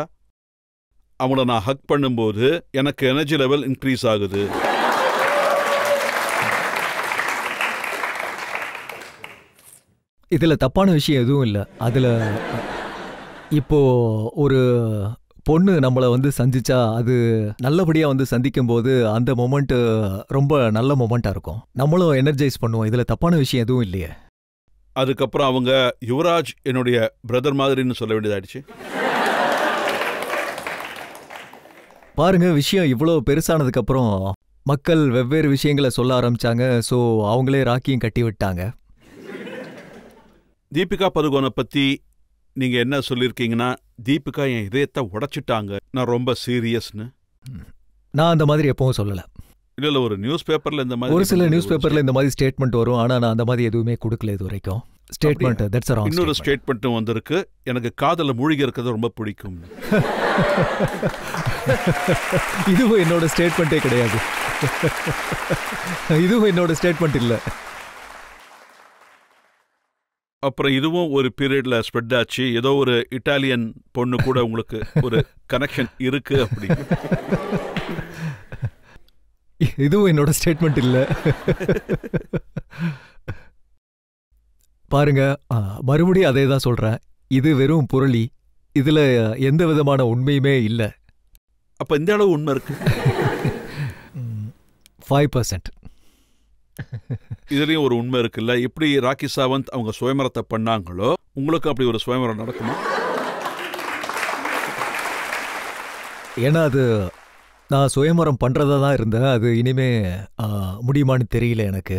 அவங்கள நான் ஹக் பண்ணும்போது எனக்கு எனர்ஜி லெவல் இன்க்ரீஸ் ஆகுது. இதில் தப்பான விஷயம் எதுவும் இல்லை. அதில் இப்போ ஒரு பொண்ணு நம்மளை வந்து சந்திச்சா, அது நல்லபடியாக வந்து சந்திக்கும் போது அந்த மொமெண்ட்டு ரொம்ப நல்ல மொமெண்ட்டாக இருக்கும். நம்மளும் எனர்ஜைஸ் பண்ணுவோம். இதில் தப்பான விஷயம் எதுவும் இல்லையே. அதுக்கப்புறம் அவங்க யுவராஜ் என்னுடைய பிரதர் மாதிரின்னு சொல்ல வேண்டியதாயிடுச்சு. பாருங்க, விஷயம் இவ்வளோ பெருசானதுக்கப்புறம் மக்கள் வெவ்வேறு விஷயங்களை சொல்ல ஆரம்பிச்சாங்க. ஸோ அவங்களே ராக்கியும் கட்டி விட்டாங்க. தீபிகா பதுகோனை பற்றி நீங்கள் என்ன சொல்லியிருக்கீங்கன்னா, தீபிகா என் இதயத்தை உடைச்சிட்டாங்க, நான் ரொம்ப சீரியஸ்னு. நான் அந்த மாதிரி எப்பவும் சொல்லலை. இல்லை, ஒரு நியூஸ் பேப்பரில் இந்த மாதிரி, ஒரு சில நியூஸ் பேப்பரில் இந்த மாதிரி ஸ்டேட்மெண்ட் வரும். ஆனால் நான் அந்த மாதிரி எதுவுமே கொடுக்கல இது வரைக்கும். Statement that's wrong. இன்னொரு ஸ்டேட்மெண்ட்டும் வந்திருக்கு, எனக்கு காதல மூழ்கி இருக்கிறது ரொம்ப பிடிக்கும். இதுவும் என்னோட ஸ்டேட்மெண்ட்டே கிடையாது. இதுவும் என்னோட ஸ்டேட்மெண்ட் இல்லை. அப்புறம் இதுவும் ஒரு பீரியட்ல ஸ்ப்ரெட் ஆச்சு. ஏதோ ஒரு இட்டாலியன் பொண்ணு கூட உங்களுக்கு ஒரு கனெக்ஷன் இருக்கு அப்படி. இதுவும் என்னோட ஸ்டேட்மெண்ட் இல்லை. பாருங்க, மறுபடியும் அதே தான் சொல்றேன். இது வெறும் புரளி. இதுல எந்த விதமான உண்மையுமே இல்லை. அப்ப இந்த அளவு உண்மை இருக்கு. 5%. இதுலயும் ஒரு உண்மை இருக்குல்ல. எப்படி ராக்கி சாவந்த் அவங்க சுயமரத்தை பண்ணாங்களோ, உங்களுக்கு அப்படி ஒரு சுயமரம் நடக்குமா? ஏன்னா அது நான் சுயமரம் பண்றதா தான் இருந்தேன். அது இனிமே முடியுமான்னு தெரியல எனக்கு.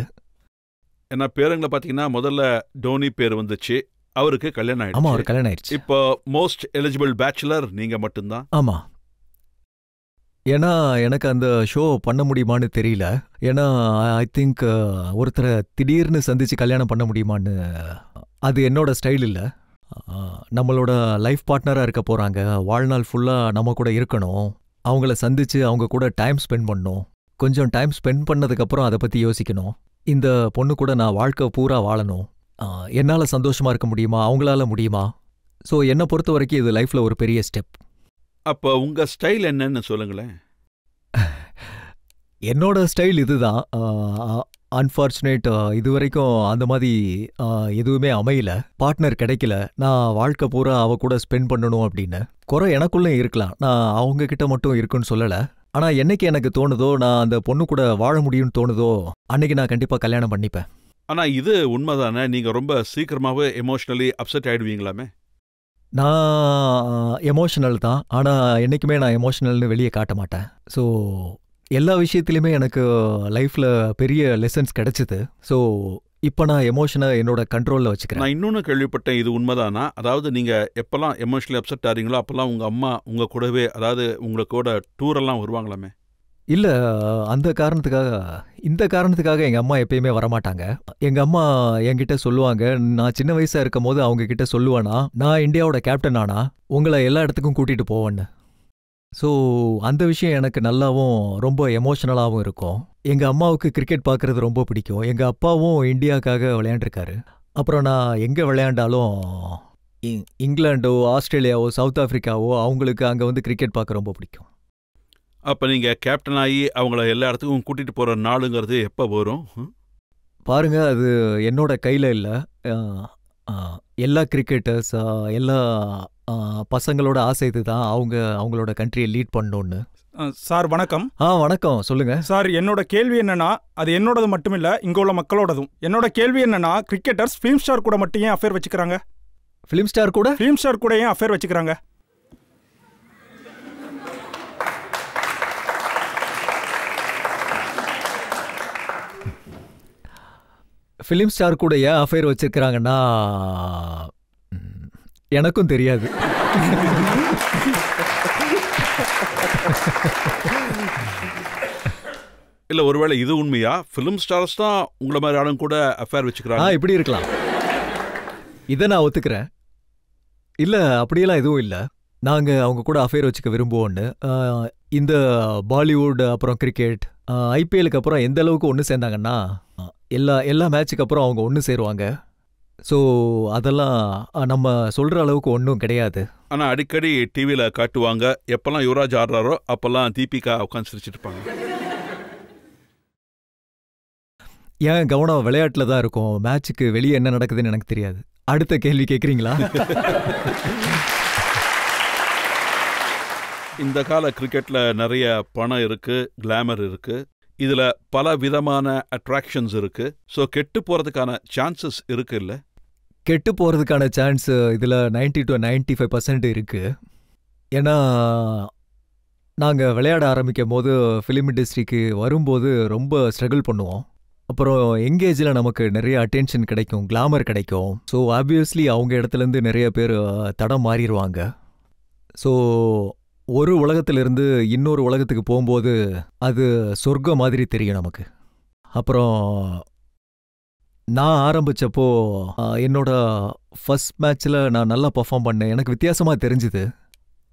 ஏன்னா பேருங்களை பார்த்தீங்கன்னா, முதல்ல டோனி பேர் வந்துச்சு, அவருக்கு கல்யாணம் ஆயிடுச்சு. ஆமா, அவர் கல்யாணம் ஆயிடுச்சு. இப்போ மோஸ்ட் எலிஜிபிள் பேச்சுலர் நீங்க மட்டும்தான். ஆமா, ஏன்னா எனக்கு அந்த ஷோ பண்ண முடியுமான்னு தெரியல. ஏன்னா ஐ திங்க் ஒருத்தரை திடீர்னு சந்திச்சு கல்யாணம் பண்ண முடியுமான்னு, அது என்னோட ஸ்டைல் இல்லை. நம்மளோட லைஃப் பார்ட்னராக இருக்க போகிறாங்க, வாழ்நாள் ஃபுல்லாக நம்ம கூட இருக்கணும், அவங்கள சந்திச்சு அவங்க கூட டைம் ஸ்பெண்ட் பண்ணணும். கொஞ்சம் டைம் ஸ்பெண்ட் பண்ணதுக்கப்புறம் அதை பற்றி யோசிக்கணும். இந்த பொண்ணு கூட நான் வாழ்க்கை பூரா வாழணும். என்னால் சந்தோஷமாக இருக்க முடியுமா, அவங்களால முடியுமா? ஸோ என்னை பொறுத்த வரைக்கும் இது லைஃப்பில் ஒரு பெரிய ஸ்டெப். அப்போ உங்க ஸ்டைல் என்னன்னு சொல்லுங்களேன். என்னோட ஸ்டைல் இதுதான். அன்ஃபார்ச்சுனேட், இது வரைக்கும் அந்த மாதிரி எதுவுமே அமையல, பார்ட்னர் கிடைக்கல. நான் வாழ்க்கை பூரா அவ கூட ஸ்பெண்ட் பண்ணணும் அப்படின்னு குறை எனக்குள்ளே இருக்கலாம். நான் அவங்க கிட்ட மட்டும் இருக்குன்னு சொல்லலை. ஆனால் என்னைக்கு எனக்கு தோணுதோ, நான் அந்த பொண்ணு கூட வாழ முடியும்னு தோணுதோ, அன்னைக்கு நான் கண்டிப்பாக கல்யாணம் பண்ணிப்பேன். ஆனால் இது உண்மைதானே, நீங்கள் ரொம்ப சீக்கிரமாகவே எமோஷ்னலி அப்செட் ஆகிடுவீங்களாமே? நான் எமோஷனல் தான், ஆனால் என்றைக்குமே நான் எமோஷனல்னு வெளியே காட்ட மாட்டேன். ஸோ எல்லா விஷயத்துலையுமே எனக்கு லைஃப்ல பெரிய லெசன்ஸ் கிடைச்சது. ஸோ இப்போ நான் எமோஷனை என்னோட கண்ட்ரோலில் வச்சுக்கிறேன். நான் இன்னொன்று கேள்விப்பட்டேன், இது உண்மைதானா? அதாவது நீங்கள் எப்போல்லாம் எமோஷனலி அப்செட் ஆகிறீங்களோ அப்போல்லாம் உங்கள் அம்மா உங்கள் கூடவே, அதாவது உங்களுக்கு கூட டூரெல்லாம் வருவாங்களாமே? இல்லை, இந்த காரணத்துக்காக எங்கள் அம்மா எப்பயுமே வரமாட்டாங்க. எங்கள் அம்மா என்கிட்ட சொல்லுவாங்க, நான் சின்ன வயசாக இருக்கும் போது அவங்க கிட்ட சொல்லுவேனா, நான் இந்தியாவோட கேப்டன் ஆனா உங்களை எல்லா இடத்துக்கும் கூட்டிகிட்டு போவேன்னு. ஸோ அந்த விஷயம் எனக்கு நல்லாவும் ரொம்ப எமோஷனலாகவும் இருக்கும். எங்கள் அம்மாவுக்கு கிரிக்கெட் பார்க்குறது ரொம்ப பிடிக்கும். எங்கள் அப்பாவும் இந்தியாவுக்காக விளையாண்டுருக்காரு. அப்புறம் நான் எங்கே விளையாண்டாலும் இங்கிலாண்டோ, ஆஸ்திரேலியாவோ, சவுத் ஆஃப்ரிக்காவோ அவங்களுக்கு அங்கே வந்து கிரிக்கெட் பார்க்க ரொம்ப பிடிக்கும். அப்போ நீங்கள் கேப்டன் ஆகி அவங்கள எல்லா இடத்துக்கும் கூட்டிகிட்டு போகிற நாளுங்கிறது எப்போ வரும்? பாருங்க, அது என்னோட கையில் இல்லை. எல்லா கிரிக்கெட்டர்ஸ், எல்லா பசங்களோட ஆசை இதுதான், அவங்களோட கண்ட்ரியை லீட் பண்ணணும்னு. சார் வணக்கம். வணக்கம், சொல்லுங்க சார். என்னோட கேள்வி என்னன்னா, அது என்னோடது மட்டும் இல்ல, இங்க உள்ள மக்களோடதும். என்னோட கேள்வி என்னன்னா, கிரிக்கெட்டர்ஸ் ஃபிலிம் ஸ்டார் கூட மட்டும் ஏன் அஃபேர் வச்சுக்கிறாங்க? ஃபிலிம் ஸ்டார் கூட ஏன் அஃபேர் வச்சுக்கிறாங்க? ஃபிலிம் ஸ்டார் கூட ஏன் அஃபேர் வச்சிருக்கிறாங்கன்னா எனக்கும் தெரியாது. இல்லை, ஒருவேளை இது உண்மையா? ஃபிலிம் ஸ்டார்ஸ் தான் உங்களை மாதிரி ஆளும் கூட அஃபேர் வச்சுக்கிறாங்க? இப்படி இருக்கலாம், இதை நான் ஒத்துக்கிறேன். இல்லை, அப்படியெல்லாம் எதுவும் இல்லை. நாங்கள் அவங்க கூட அஃபேர் வச்சுக்க விரும்புவோன்னு. இந்த பாலிவுட் அப்புறம் கிரிக்கெட், ஐபிஎலுக்கு அப்புறம் எந்த அளவுக்கு ஒன்று சேர்ந்தாங்கன்னா, எல்லா மேட்சுக்கு அப்புறம் அவங்க ஒன்று சேருவாங்க. ஸோ அதெல்லாம் நம்ம சொல்கிற அளவுக்கு ஒன்றும் கிடையாது. ஆனால் அடிக்கடி டிவியில் காட்டுவாங்க, எப்போல்லாம் யுவராஜ் ஆடுறாரோ அப்போல்லாம் தீபிகா உட்காந்து சிரிச்சிட்டு இருப்பாங்க. ஏன் கவனம் விளையாட்டில் தான் இருக்கும், மேட்சுக்கு வெளியே என்ன நடக்குதுன்னு எனக்கு தெரியாது. அடுத்த கேள்வி கேட்குறீங்களா? இந்த கால கிரிக்கெட்டில் நிறைய பணம் இருக்குது, கிளாமர் இருக்குது, இதில் பல விதமான அட்ராக்ஷன்ஸ் இருக்குது. ஸோ கெட்டு போகிறதுக்கான சான்சஸ் இருக்கு இல்லை? கெட்டு போகிறதுக்கான சான்ஸ் இதில் 90 to 95% இருக்குது. ஏன்னா நாங்கள் விளையாட ஆரம்பிக்கும் போது ஃபிலிம் இண்டஸ்ட்ரிக்கு வரும்போது ரொம்ப ஸ்ட்ரகிள் பண்ணுவோம். அப்புறம் எங்கேஜில் நமக்கு நிறைய அட்டென்ஷன் கிடைக்கும், கிளாமர் கிடைக்கும். ஸோ ஆப்வியஸ்லி அவங்க இடத்துலேருந்து நிறைய பேர் தடம் மாறிடுவாங்க. ஸோ ஒரு உலகத்திலிருந்து இன்னொரு உலகத்துக்கு போகும்போது அது சொர்க்கம் மாதிரி தெரியும் நமக்கு. அப்புறம் நான் ஆரம்பித்தப்போ என்னோட ஃபர்ஸ்ட் மேட்ச்சில் நான் நல்லா பர்ஃபார்ம் பண்ணேன், எனக்கு வித்தியாசமாக தெரிஞ்சுது.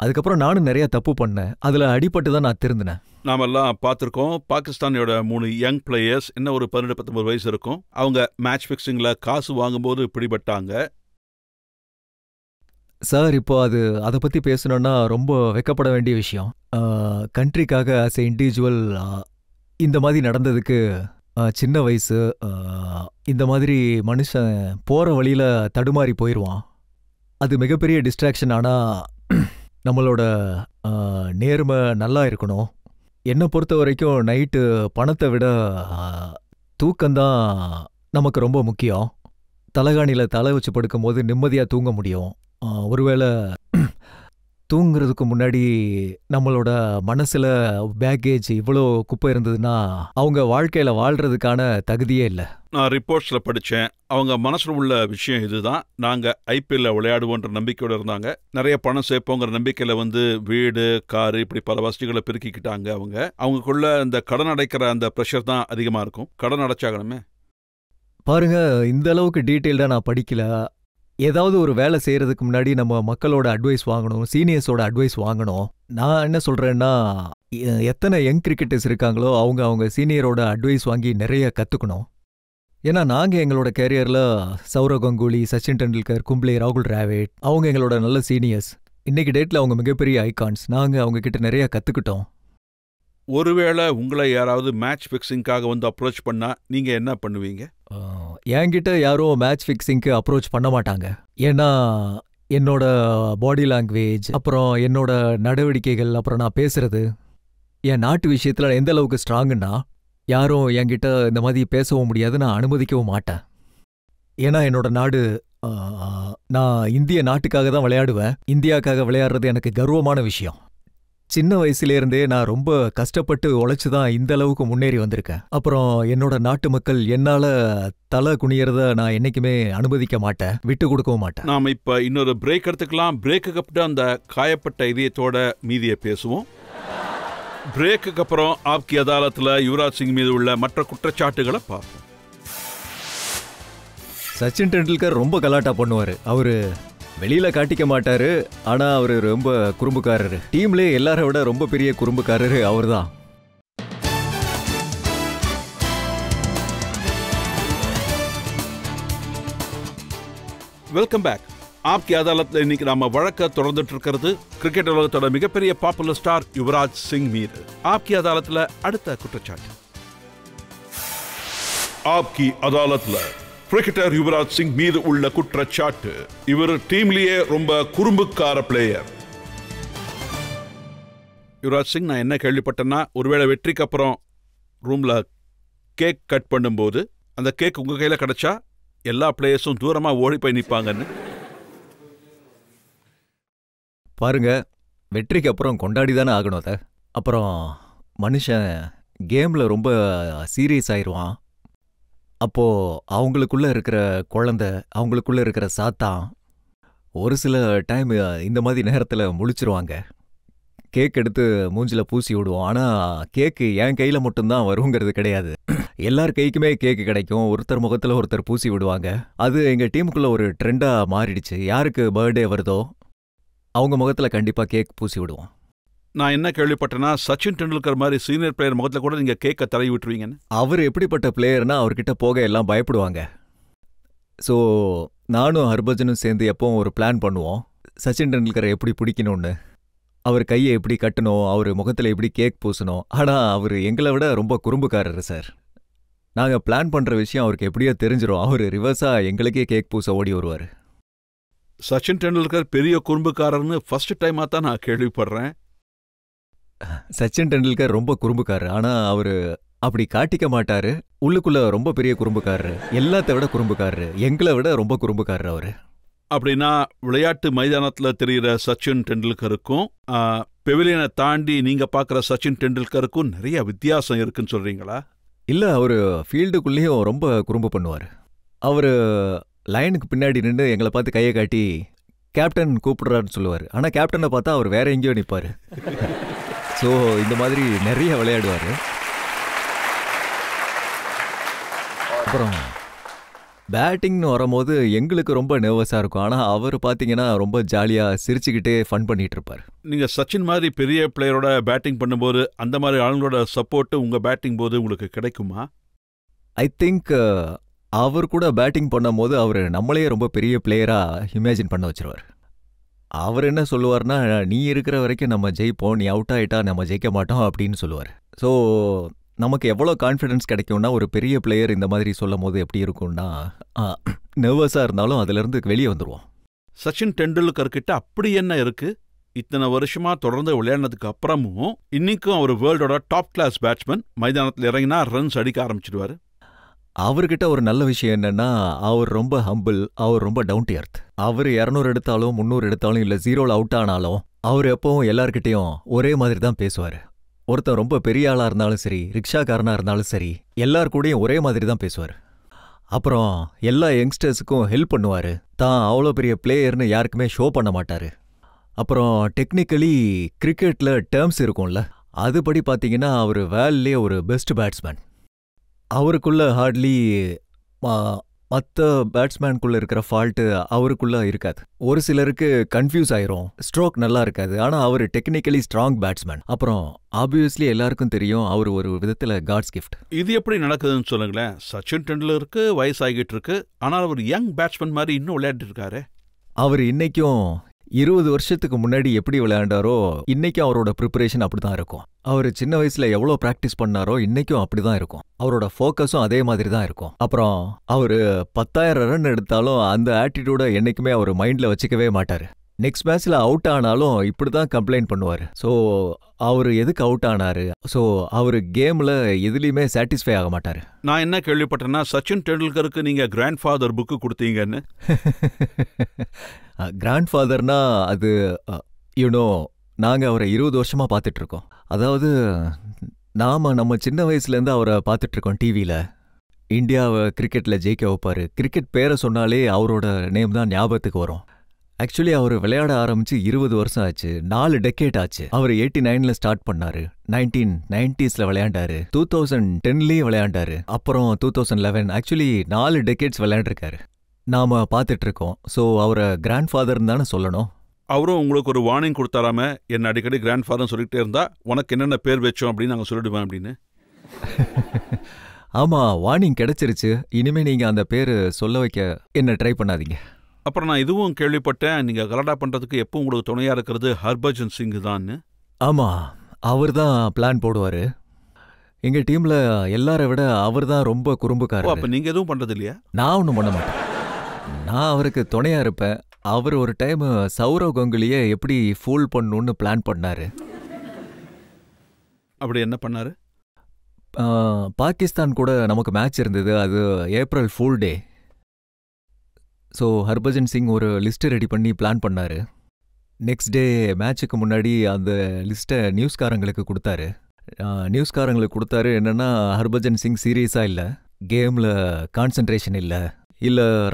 அதுக்கப்புறம் நானும் நிறைய தப்பு பண்ணேன், அதில் அடிபட்டு தான் நான் திருந்தினேன். நாமெல்லாம் பார்த்துருக்கோம், பாகிஸ்தானோட 3 யங் பிளேயர்ஸ், இன்னும் ஒரு 18-19 வயசு இருக்கும், அவங்க மேட்ச் ஃபிக்ஸிங்கில் காசு வாங்கும்போது பிடிபட்டாங்க. சார், இப்போ அதை பற்றி பேசணுன்னா ரொம்ப வெக்கப்பட வேண்டிய விஷயம். கண்ட்ரிக்காக ஆஸ் எ இண்டிவிஜுவல் இந்த மாதிரி நடந்ததுக்கு சின்ன வயசு, இந்த மாதிரி மனுஷன் போகிற வழியில் தடுமாறி போயிடுவான். அது மிகப்பெரிய டிஸ்ட்ராக்ஷன். ஆனால் நம்மளோட நேர்மை நல்லா இருக்கணும். என்னை பொறுத்த வரைக்கும் நைட்டு பணத்தை விட தூக்கம்தான் நமக்கு ரொம்ப முக்கியம். தலகாணியில் தலை வச்சு படுக்கும்போது நிம்மதியாக தூங்க முடியும். ஒருவேளை தூங்குறதுக்கு முன்னாடி நம்மளோட மனசில் பேக்கேஜ் இவ்வளோ குப்பை இருந்ததுன்னா அவங்க வாழ்க்கையில் வாழ்கிறதுக்கான தகுதியே இல்லை. நான் ரிப்போர்ட்ஸில் படித்தேன், அவங்க மனசில் உள்ள விஷயம் இதுதான், நாங்கள் ஐபிஎல்ல விளையாடுவோன்ற நம்பிக்கையோடு இருந்தாங்க, நிறைய பணம் சேர்ப்போங்கிற நம்பிக்கையில் வீடு, காரு, இப்படி பல வசதிகளை பெருக்கிக்கிட்டாங்க. அவங்களுக்குள்ள இந்த கடன் அடைக்கிற அந்த ப்ரெஷர் தான் அதிகமாக இருக்கும். கடன் அடைச்சாகணுமே. பாருங்க, இந்த அளவுக்கு டீட்டெயில்டாக நான் படிக்கல. ஏதாவது ஒரு வேலை செய்கிறதுக்கு முன்னாடி நம்ம மக்களோட அட்வைஸ் வாங்கணும், சீனியர்ஸோட அட்வைஸ் வாங்கணும். நான் என்ன சொல்கிறேன்னா, எத்தனை யங் கிரிக்கெட்டர்ஸ் இருக்காங்களோ அவங்க சீனியரோட அட்வைஸ் வாங்கி நிறைய கற்றுக்கணும். ஏன்னா நாங்கள் எங்களோட கேரியரில் சௌரவ் கங்குலி, சச்சின் டெண்டுல்கர், கும்ப்ளே, ராகுல் டிராவிட் அவங்க எங்களோட நல்ல சீனியர்ஸ். இன்றைக்கி டேட்டில் அவங்க மிகப்பெரிய ஐகான்ஸ். நாங்கள் அவங்கக்கிட்ட நிறைய கற்றுக்கிட்டோம். ஒருவேளை உங்களை யாராவது மேட்ச் ஃபிக்ஸிங்காக அப்ரோச் பண்ணால் நீங்கள் என்ன பண்ணுவீங்க? என்கிட்ட யாரும் மேட்ச் ஃபிக்ஸிங்க்கு அப்ரோச் பண்ண மாட்டாங்க. ஏன்னா என்னோட பாடி லாங்குவேஜ், அப்புறம் என்னோட நடவடிக்கைகள், அப்புறம் நான் பேசுறது, என் நாட்டு விஷயத்தில் எந்த அளவுக்கு ஸ்ட்ராங்குன்னா யாரும் என்கிட்ட இந்த மாதிரி பேசவும் முடியாது, நான் அனுமதிக்கவும் மாட்டேன். ஏன்னா என்னோட நாடு, நான் இந்திய நாட்டுக்காக தான் விளையாடுவேன். இந்தியாவுக்காக விளையாடுறது எனக்கு கர்வமான விஷயம். சின்ன வயசுலேருந்தே நான் ரொம்ப கஷ்டப்பட்டு உழைச்சு தான் இந்த அளவுக்கு முன்னேறி வந்திருக்கேன். அப்புறம் என்னோட நாட்டு மக்கள் என்னால தலை குனியறத நான் என்னைக்குமே அனுமதிக்க மாட்டேன், விட்டு கொடுக்கவும் மாட்டேன். நாம இப்ப இன்னொரு பிரேக் எடுத்துக்கலாம். பிரேக்குக்கு அப்புறம் அந்த காயப்பட்ட இதயத்தோட மீதியை பேசுவோம். பிரேக்குக்கு அப்புறம் ஆப்கி அதாலத்தில் யுவராஜ் சிங் மீது உள்ள மற்ற குற்றச்சாட்டுகளை பார்ப்போம். சச்சின் டெண்டுல்கர் ரொம்ப கலாட்டா பண்ணுவாரு. அவரு வெளியில காட்டிக்க மாட்டாரு, ஆனா அவரு ரொம்ப குறும்புக்காரரு. டீம்லயே எல்லாரை விட ரொம்ப பெரிய குறும்புக்காரரு அவர்தான். Welcome back. ஆப்கி அதாலத்தில் இன்னைக்கு நாம வழக்க தொடர்ந்துட்டு இருக்கிறது கிரிக்கெட் உலகத்தோட மிகப்பெரிய பாப்புலர் ஸ்டார் யுவராஜ் சிங் மீது. ஆப்கி அதாலத்தில் அடுத்த குற்றச்சாட்டு. ஆப்கி அதாலத்தில் கிரிக்கெட்டர் யுவராஜ் சிங் மீது உள்ள குற்றச்சாட்டு, இவர் டீம்லயே ரொம்ப குறும்புக்கார பிளேயர். யுவராஜ் சிங், நான் என்ன கேள்விப்பட்டேன்னா, ஒருவேளை வெற்றிக்கு அப்புறம் ரூம்ல கேக் கட் பண்ணும்போது அந்த கேக் உங்க கையில கிடைச்சா எல்லா பிளேயர்ஸும் தூரமா ஓடி போய் நிற்பாங்கன்னு. பாருங்க, வெற்றிக்கு அப்புறம் கொண்டாடி தானே ஆகணும். அதை அப்புறம் மனுஷன் கேம்ல ரொம்ப சீரியஸ் ஆயிடுவான். அப்போ அவங்களுக்குள்ள இருக்கிற குழந்தை, அவங்களுக்குள்ள இருக்கிற சாத்தான் ஒரு சில டைம் இந்த மாதிரி நேரத்தில் முழிச்சிருவாங்க. கேக் எடுத்து மூஞ்சில பூசி விடுவோம். ஆனால் கேக்கு என் கையில் மட்டும்தான் வருங்கிறது கிடையாது. எல்லார் கைக்குமே கேக்கு கிடைக்கும். ஒருத்தர் முகத்தில் ஒருத்தர் பூசி விடுவாங்க. அது எங்கள் டீமுக்குள்ள ஒரு ட்ரெண்டாக மாறிடுச்சு. யாருக்கு பர்த்டே வருதோ அவங்க முகத்தில் கண்டிப்பாக கேக் பூசி விடுவோம். நான் என்ன கேள்விப்பட்டேன்னா, சச்சின் டெண்டுல்கர் மாதிரி சீனியர் பிளேயர் முகத்தில் கூட நீங்க கேக்கை தடவி விட்டுருவீங்கன்னு. அவர் எப்படிப்பட்ட பிளேயர்னா அவர்கிட்ட போக எல்லாம் பயப்படுவாங்க. ஸோ நானும் ஹர்பஜனும் சேர்ந்து எப்பவும் ஒரு பிளான் பண்ணுவோம், சச்சின் டெண்டுல்கரை எப்படி பிடிக்கணும்னு, அவர் கையை எப்படி கட்டணும், அவர் முகத்தில் எப்படி கேக் பூசணும். ஆனால் அவர் எங்களை விட ரொம்ப குறும்புக்காரர் சார். நாங்கள் பிளான் பண்ணுற விஷயம் அவருக்கு எப்படியோ தெரிஞ்சிடும். அவர் ரிவர்ஸாக எங்களுக்கே கேக் பூச ஓடி வருவார். சச்சின் டெண்டுல்கர் பெரிய குறும்புக்காரர்னு ஃபர்ஸ்ட் டைமாக தான் நான் கேள்விப்படுறேன். சச்சின் டெண்டுல்கர் ரொம்ப குறும்புக்காரர். ஆனால் அவர் அப்படி காட்டிக்க மாட்டாரு. உள்ளுக்குள்ள ரொம்ப பெரிய குறும்புக்காரரு, எல்லாத்த விட குறும்புக்காரரு, எங்களை விட ரொம்ப குறும்புக்காரர் அவரு. அப்படின்னா விளையாட்டு மைதானத்தில் தெரிகிற சச்சின் டெண்டுல்கருக்கும் பெவிலியனை தாண்டி நீங்க பார்க்குற சச்சின் டெண்டுல்கருக்கும் நிறைய வித்தியாசம் இருக்குன்னு சொல்றீங்களா? இல்லை, அவர் ஃபீல்டுக்குள்ளேயும் ரொம்ப குறும்பு பண்ணுவார். அவர் லைனுக்கு பின்னாடி நின்று எங்களை பார்த்து கையை காட்டி கேப்டன் கூப்பிடுறாருன்னு சொல்லுவார். ஆனால் கேப்டனை பார்த்தா அவர் வேற எங்கேயோ நிற்பார். ஸோ இந்த மாதிரி நிறைய விளையாடுவார். அப்புறம் பேட்டிங்னு வரும்போது எங்களுக்கு ரொம்ப நர்வஸாக இருக்கும். ஆனால் அவர் பார்த்தீங்கன்னா ரொம்ப ஜாலியாக சிரிச்சுக்கிட்டே ஃபன் பண்ணிட்டு இருப்பார். நீங்கள் சச்சின் மாதிரி பெரிய பிளேயரோட பேட்டிங் பண்ணும்போது அந்த மாதிரி ஆளுங்களோட சப்போர்ட்டு உங்கள் பேட்டிங் போது உங்களுக்கு கிடைக்குமா? ஐ திங்க் அவர் கூட பேட்டிங் பண்ணும்போது அவர் நம்மளையே ரொம்ப பெரிய பிளேயராக இமேஜின் பண்ண வச்சிருவார். அவர் என்ன சொல்லுவார்னா, நீ இருக்கிற வரைக்கும் நம்ம ஜெயிப்போம், நீ அவுட் ஆகிட்டா நம்ம ஜெயிக்க மாட்டோம் அப்படின்னு சொல்லுவார். ஸோ நமக்கு எவ்வளோ கான்ஃபிடென்ஸ் கிடைக்கும்னா, ஒரு பெரிய பிளேயர் இந்த மாதிரி சொல்லும் போது எப்படி இருக்கும்னா, நர்வஸாக இருந்தாலும் அதிலிருந்து வெளியே வந்துடுவோம். சச்சின் டெண்டுல்கர்கிட்ட அப்படி என்ன இருக்கு? இத்தனை வருஷமா தொடர்ந்து விளையாடினதுக்கு அப்புறமும் இன்னைக்கும் அவர் வேர்ல்டோட டாப் கிளாஸ் பேட்ஸ்மேன். மைதானத்தில் இறங்கினா ரன்ஸ் அடிக்க ஆரம்பிச்சிடுவாரு. அவர்கிட்ட ஒரு நல்ல விஷயம் என்னன்னா, அவர் ரொம்ப ஹம்பிள், அவர் ரொம்ப டவுன் டு எர்த். அவர் 200 எடுத்தாலும் 300 எடுத்தாலும் இல்லை 0ல் அவுட் ஆனாலும் அவர் எப்பவும் எல்லார்கிட்டையும் ஒரே மாதிரி தான் பேசுவார். ஒருத்தன் ரொம்ப பெரிய ஆளாக இருந்தாலும் சரி, ரிக்ஷாக்காரனாக இருந்தாலும் சரி, எல்லார் கூடயும் ஒரே மாதிரி தான் பேசுவார். அப்புறம் எல்லா யங்ஸ்டர்ஸுக்கும் ஹெல்ப் பண்ணுவார். தான் அவ்வளோ பெரிய பிளேயர்னு யாருக்குமே ஷோ பண்ண மாட்டார். அப்புறம் டெக்னிக்கலி கிரிக்கெட்டில் டேர்ம்ஸ் இருக்கும்ல, அதுபடி பார்த்தீங்கன்னா அவர் வேர்ல்ட்லேயே ஒரு பெஸ்ட் பேட்ஸ்மேன். அவருக்குள்ள ஹார்ட்லி மற்ற பேட்ஸ்மேனுக்குள்ள இருக்கிற ஃபால்ட்டு அவருக்குள்ள இருக்காது. ஒரு சிலருக்கு கன்ஃபியூஸ் ஆயிரும், ஸ்ட்ரோக் நல்லா இருக்காது. ஆனால் அவர் டெக்னிக்கலி ஸ்ட்ராங் பேட்ஸ்மேன். அப்புறம் ஆப்வியஸ்லி எல்லாருக்கும் தெரியும் அவர் ஒரு விதத்தில் காட்ஸ் கிஃப்ட். இது எப்படி நடக்குதுன்னு சொல்லுங்களேன். சச்சின் டெண்டுல்கருக்கு வயசாகிட்டு இருக்கு, ஆனால் அவர் யங் பேட்ஸ்மேன் மாதிரி இன்னும் விளையாடிட்டு இருக்காரு. அவர் இன்னைக்கும் 20 வருஷத்துக்கு முன்னாடி எப்படி விளையாண்டாரோ இன்னைக்கும் அவரோட ப்ரிப்பரேஷன் அப்படிதான் இருக்கும். அவர் சின்ன வயசுல எவ்வளோ ப்ராக்டிஸ் பண்ணாரோ இன்னைக்கும் அப்படிதான் இருக்கும். அவரோட ஃபோக்கஸும் அதே மாதிரி தான் இருக்கும். அப்புறம் அவர் 10,000 ரன் எடுத்தாலும் அந்த ஆட்டிடியூட என்னைக்குமே அவர் மைண்ட்ல வச்சுக்கவே மாட்டார். நெக்ஸ்ட் மேட்ச்ல அவுட் ஆனாலும் இப்படி தான் கம்ப்ளைண்ட் பண்ணுவார். ஸோ அவர் எதுக்கு அவுட் ஆனாரு, ஸோ அவர் கேம்ல எதுலையுமே சாட்டிஸ்ஃபை ஆக மாட்டார். நான் என்ன கேள்விப்பட்டேன்னா, சச்சின் டெண்டுல்கருக்கு நீங்க கிராண்ட் ஃபாதர் புக்கு கொடுத்தீங்கன்னு. கிராண்ட் ஃபாதர்னா அது யூனோ நாங்கள் அவரை 20 வருஷமா பார்த்துட்டு இருக்கோம். அதாவது நம்ம சின்ன வயசுலேருந்து அவரை பார்த்துட்டு இருக்கோம் டிவியில். இந்தியாவை கிரிக்கெட்டில் ஜெயிக்க வைப்பார். கிரிக்கெட் பேரை சொன்னாலே அவரோட நேம் தான் ஞாபகத்துக்கு வரும். ஆக்சுவலி அவர் விளையாட ஆரம்பிச்சு 20 வருஷம் ஆச்சு, 4 டெக்கேட் ஆச்சு. அவர் 89ல் ஸ்டார்ட் பண்ணாரு, 1990ஸ்ல விளையாண்டாரு, 2010லயும் விளையாண்டாரு, அப்புறம் 2011. ஆக்சுவலி 4 டெக்கேட்ஸ் விளையாண்டுருக்காரு. நாம பார்த்துட்டு இருக்கோம். ஸோ அவரை கிராண்ட் ஃபாதர்னு தானே சொல்லணும். அவரும் உங்களுக்கு ஒரு வார்னிங் கொடுத்தாராம, என்ன அடிக்கடி கிராண்ட் ஃபாதர்னு சொல்லிக்கிட்டே இருந்தா உனக்கு என்னென்ன பேர் வச்சோம் அப்படின்னு நாங்கள் சொல்லிடுவேன் அப்படின்னு. ஆமா, வார்னிங் கிடைச்சிருச்சு. இனிமே நீங்க அந்த பேரு சொல்ல வைக்க என்ன ட்ரை பண்ணாதீங்க. அப்புறம் நான் இதுவும் கேள்விப்பட்டேன், நீங்க கலாட்டா பண்றதுக்கு எப்போ உங்களுக்கு துணையா இருக்கிறது ஹர்பஜன் சிங் தான். ஆமா, அவர் தான் பிளான் போடுவாரு. எங்க டீம்ல எல்லாரை விட அவர் தான் ரொம்ப குறும்புக்காரர். அப்ப நீங்க எதுவும் பண்றது இல்லையா? நான் ஒன்றும் பண்ண மாட்டேன். நான் அவருக்கு துணையா இருப்பேன். அவர் ஒரு டைம் சௌரவ் கங்குலியை எப்படி ஃபூல் பண்ணணும்னு பிளான் பண்ணாரு. அப்படி என்ன பண்ணாரு? பாகிஸ்தான் கூட நமக்கு மேட்ச் இருந்தது. அது ஏப்ரல் ஃபூல் டே. ஸோ ஹர்பஜன் சிங் ஒரு லிஸ்ட்டு ரெடி பண்ணி பிளான் பண்ணாரு. நெக்ஸ்ட் டே மேட்சுக்கு முன்னாடி அந்த லிஸ்ட்டை நியூஸ்காரங்களுக்கு கொடுத்தாரு. என்னென்னா, ஹர்பஜன் சிங் சீரியஸாக இல்லை, கேமில் கான்சன்ட்ரேஷன் இல்லை